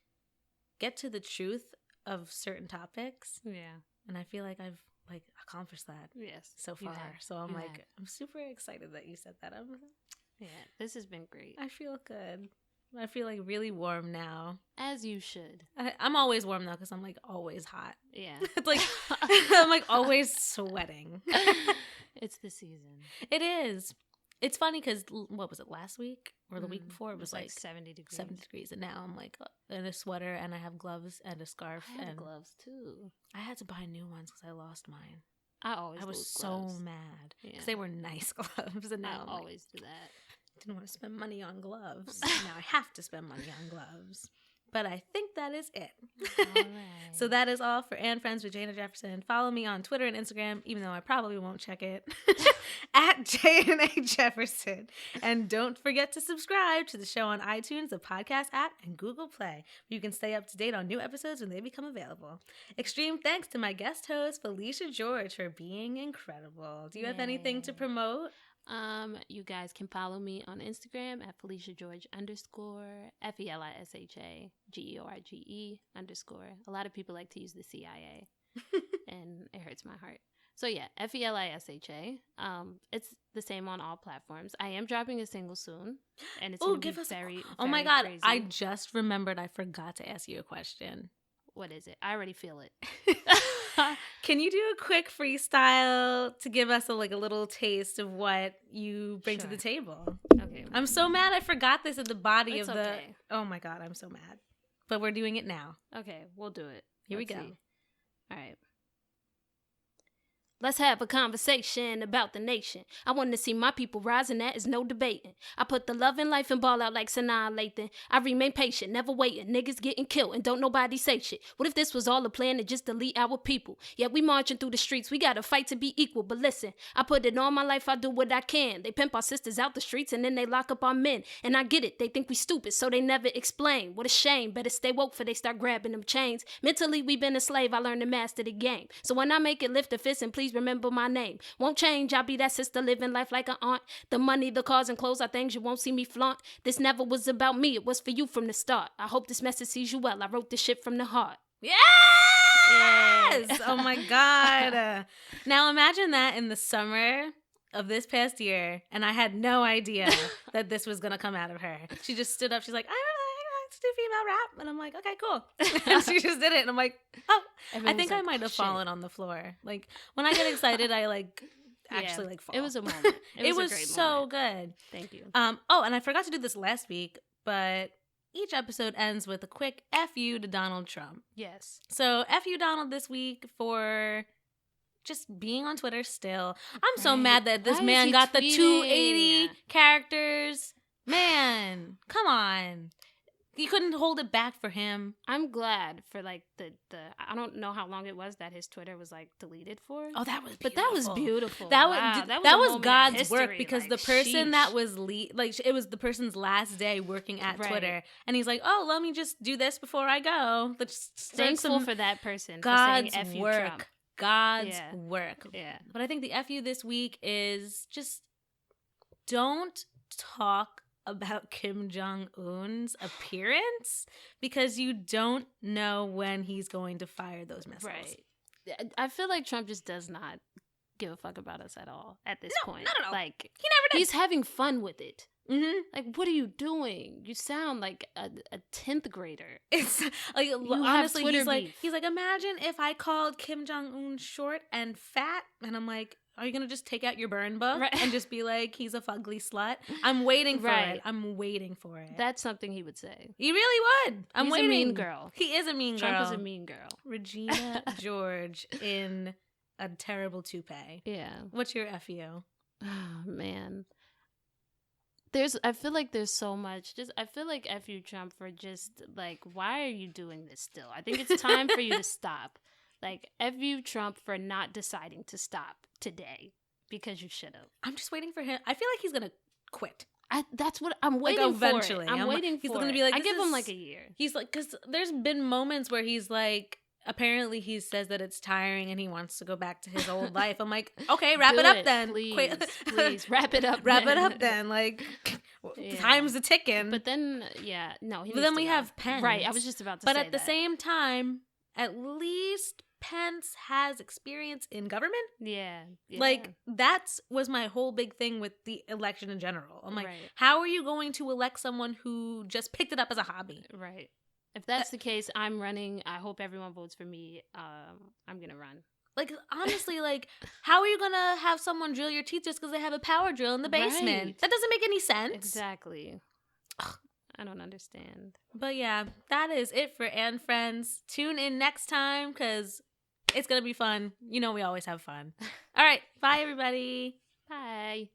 get to the truth of certain topics. Yeah. And I feel like I've like accomplished that. Yes. So far. So I'm like, I'm super excited that you said that. Yeah, this has been great. I feel good. I feel like really warm now. As you should. I'm always warm though because I'm like always hot. Yeah. It's like I'm like always sweating. It's the season. It is. It's funny because what was it, last week or the week before? It was like 70 degrees. 70 degrees, and now I'm like in a sweater and I have gloves and a scarf. I have and gloves too. I had to buy new ones because I lost mine. I was so mad because they were nice gloves, and now I always do that. Didn't want to spend money on gloves. Now I have to spend money on gloves. But I think that is it. All right. So that is all for And Friends with Jana Jefferson. Follow me on Twitter and Instagram, even though I probably won't check it, at Jana Jefferson. And don't forget to subscribe to the show on iTunes, the podcast app, and Google Play, where you can stay up to date on new episodes when they become available. Extreme thanks to my guest host, Felisha George, for being incredible. Do you have anything to promote? You guys can follow me on Instagram at Felisha George _ FELISHAGEORGE _ A lot of people like to use the CIA, and it hurts my heart. So yeah, FELISHA. It's the same on all platforms. I am dropping a single soon, and it's going to be very oh my God, crazy. I just remembered I forgot to ask you a question. What is it? I already feel it. Can you do a quick freestyle to give us a little taste of what you bring to the table? Okay. I'm so mad I forgot this at the body It's of the... okay. Oh my God, I'm so mad. But we're doing it now. Okay, we'll do it. Here we Let's go. see. All right. Let's have a conversation about the nation. I want to see my people rise, and that is no debating. I put the love in life and ball out like Sanaa Lathan. I remain patient, never waiting. Niggas getting killed and don't nobody say shit. What if this was all a plan to just delete our people? Yet we marching through the streets. We gotta fight to be equal. But listen, I put it on my life. I do what I can. They pimp our sisters out the streets and then they lock up our men. And I get it. They think we stupid, so they never explain. What a shame. Better stay woke for they start grabbing them chains. Mentally, we been a slave. I learned to master the game. So when I make it, lift a fist and please remember my name. Won't change, I'll be that sister living life like an aunt. The money, the cars, and clothes are things you won't see me flaunt. This never was about me, it was for you from the start. I hope this message sees you well. I wrote this shit from the heart. Yes! Oh my God. Now imagine that in the summer of this past year, and I had no idea that this was going to come out of her. She just stood up. She's like, I like to do female rap. And I'm like, okay, cool. And she just did it. And I'm like, oh, I think I might have fallen on the floor. Like, when I get excited, I actually fall. It was a moment. It was a great so moment. good. Thank you. Oh, and I forgot to do this last week, but each episode ends with a quick F you to Donald Trump. Yes. So F you, Donald, this week for just being on Twitter still. I'm so mad that this man got the 280 characters. Man, come on. You couldn't hold it back for him. I'm glad for the I don't know how long it was that his Twitter was deleted for. Oh, that was beautiful. But that was beautiful. That was God's history. work, because the person that was it was the person's last day working at Twitter, and he's like, oh, let me just do this before I go. Thankful for that person. God's for saying F you, work. Trump. God's work. Yeah. But I think the F you this week is just don't talk about Kim Jong-un's appearance, because you don't know when he's going to fire those missiles. Right. I feel like Trump just does not give a fuck about us at all at this point. No. He never did. He's having fun with it. Mm-hmm. What are you doing? You sound like a 10th grader. It's like, honestly, he's like, imagine if I called Kim Jong-un short and fat, and I'm like, are you gonna just take out your burn book and just be like, he's a fugly slut? I'm waiting for it. I'm waiting for it. That's something he would say. He really would. He's a mean girl. He is a mean girl. Trump is a mean girl. Regina George in a terrible toupee. Yeah. What's your FU? Oh, man. I feel like there's so much. I feel like F you, Trump, for just like, why are you doing this still? I think it's time for you to stop. Like, F you, Trump, for not deciding to stop today because you should have. I'm just waiting for him. I feel like he's gonna quit. That's what I'm waiting for. Eventually, I'm waiting for. He's gonna be like, I give him like a year. He's like, because there's been moments where he's like, apparently he says that it's tiring and he wants to go back to his old life. I'm like, okay, wrap it up then. Please wrap it up. Wrap it up then. Like, time's a ticking. But then, But then we have Pence. Right, I was just about to say that. But at the same time, at least Pence has experience in government. Yeah. Like, that was my whole big thing with the election in general. I'm like, how are you going to elect someone who just picked it up as a hobby? Right. If that's the case, I'm running. I hope everyone votes for me. I'm going to run. Like, honestly, like, how are you going to have someone drill your teeth just because they have a power drill in the basement? Right. That doesn't make any sense. Exactly. I don't understand. But yeah, that is it for Ann Friends. Tune in next time because it's going to be fun. You know we always have fun. All right. Bye, everybody. Bye.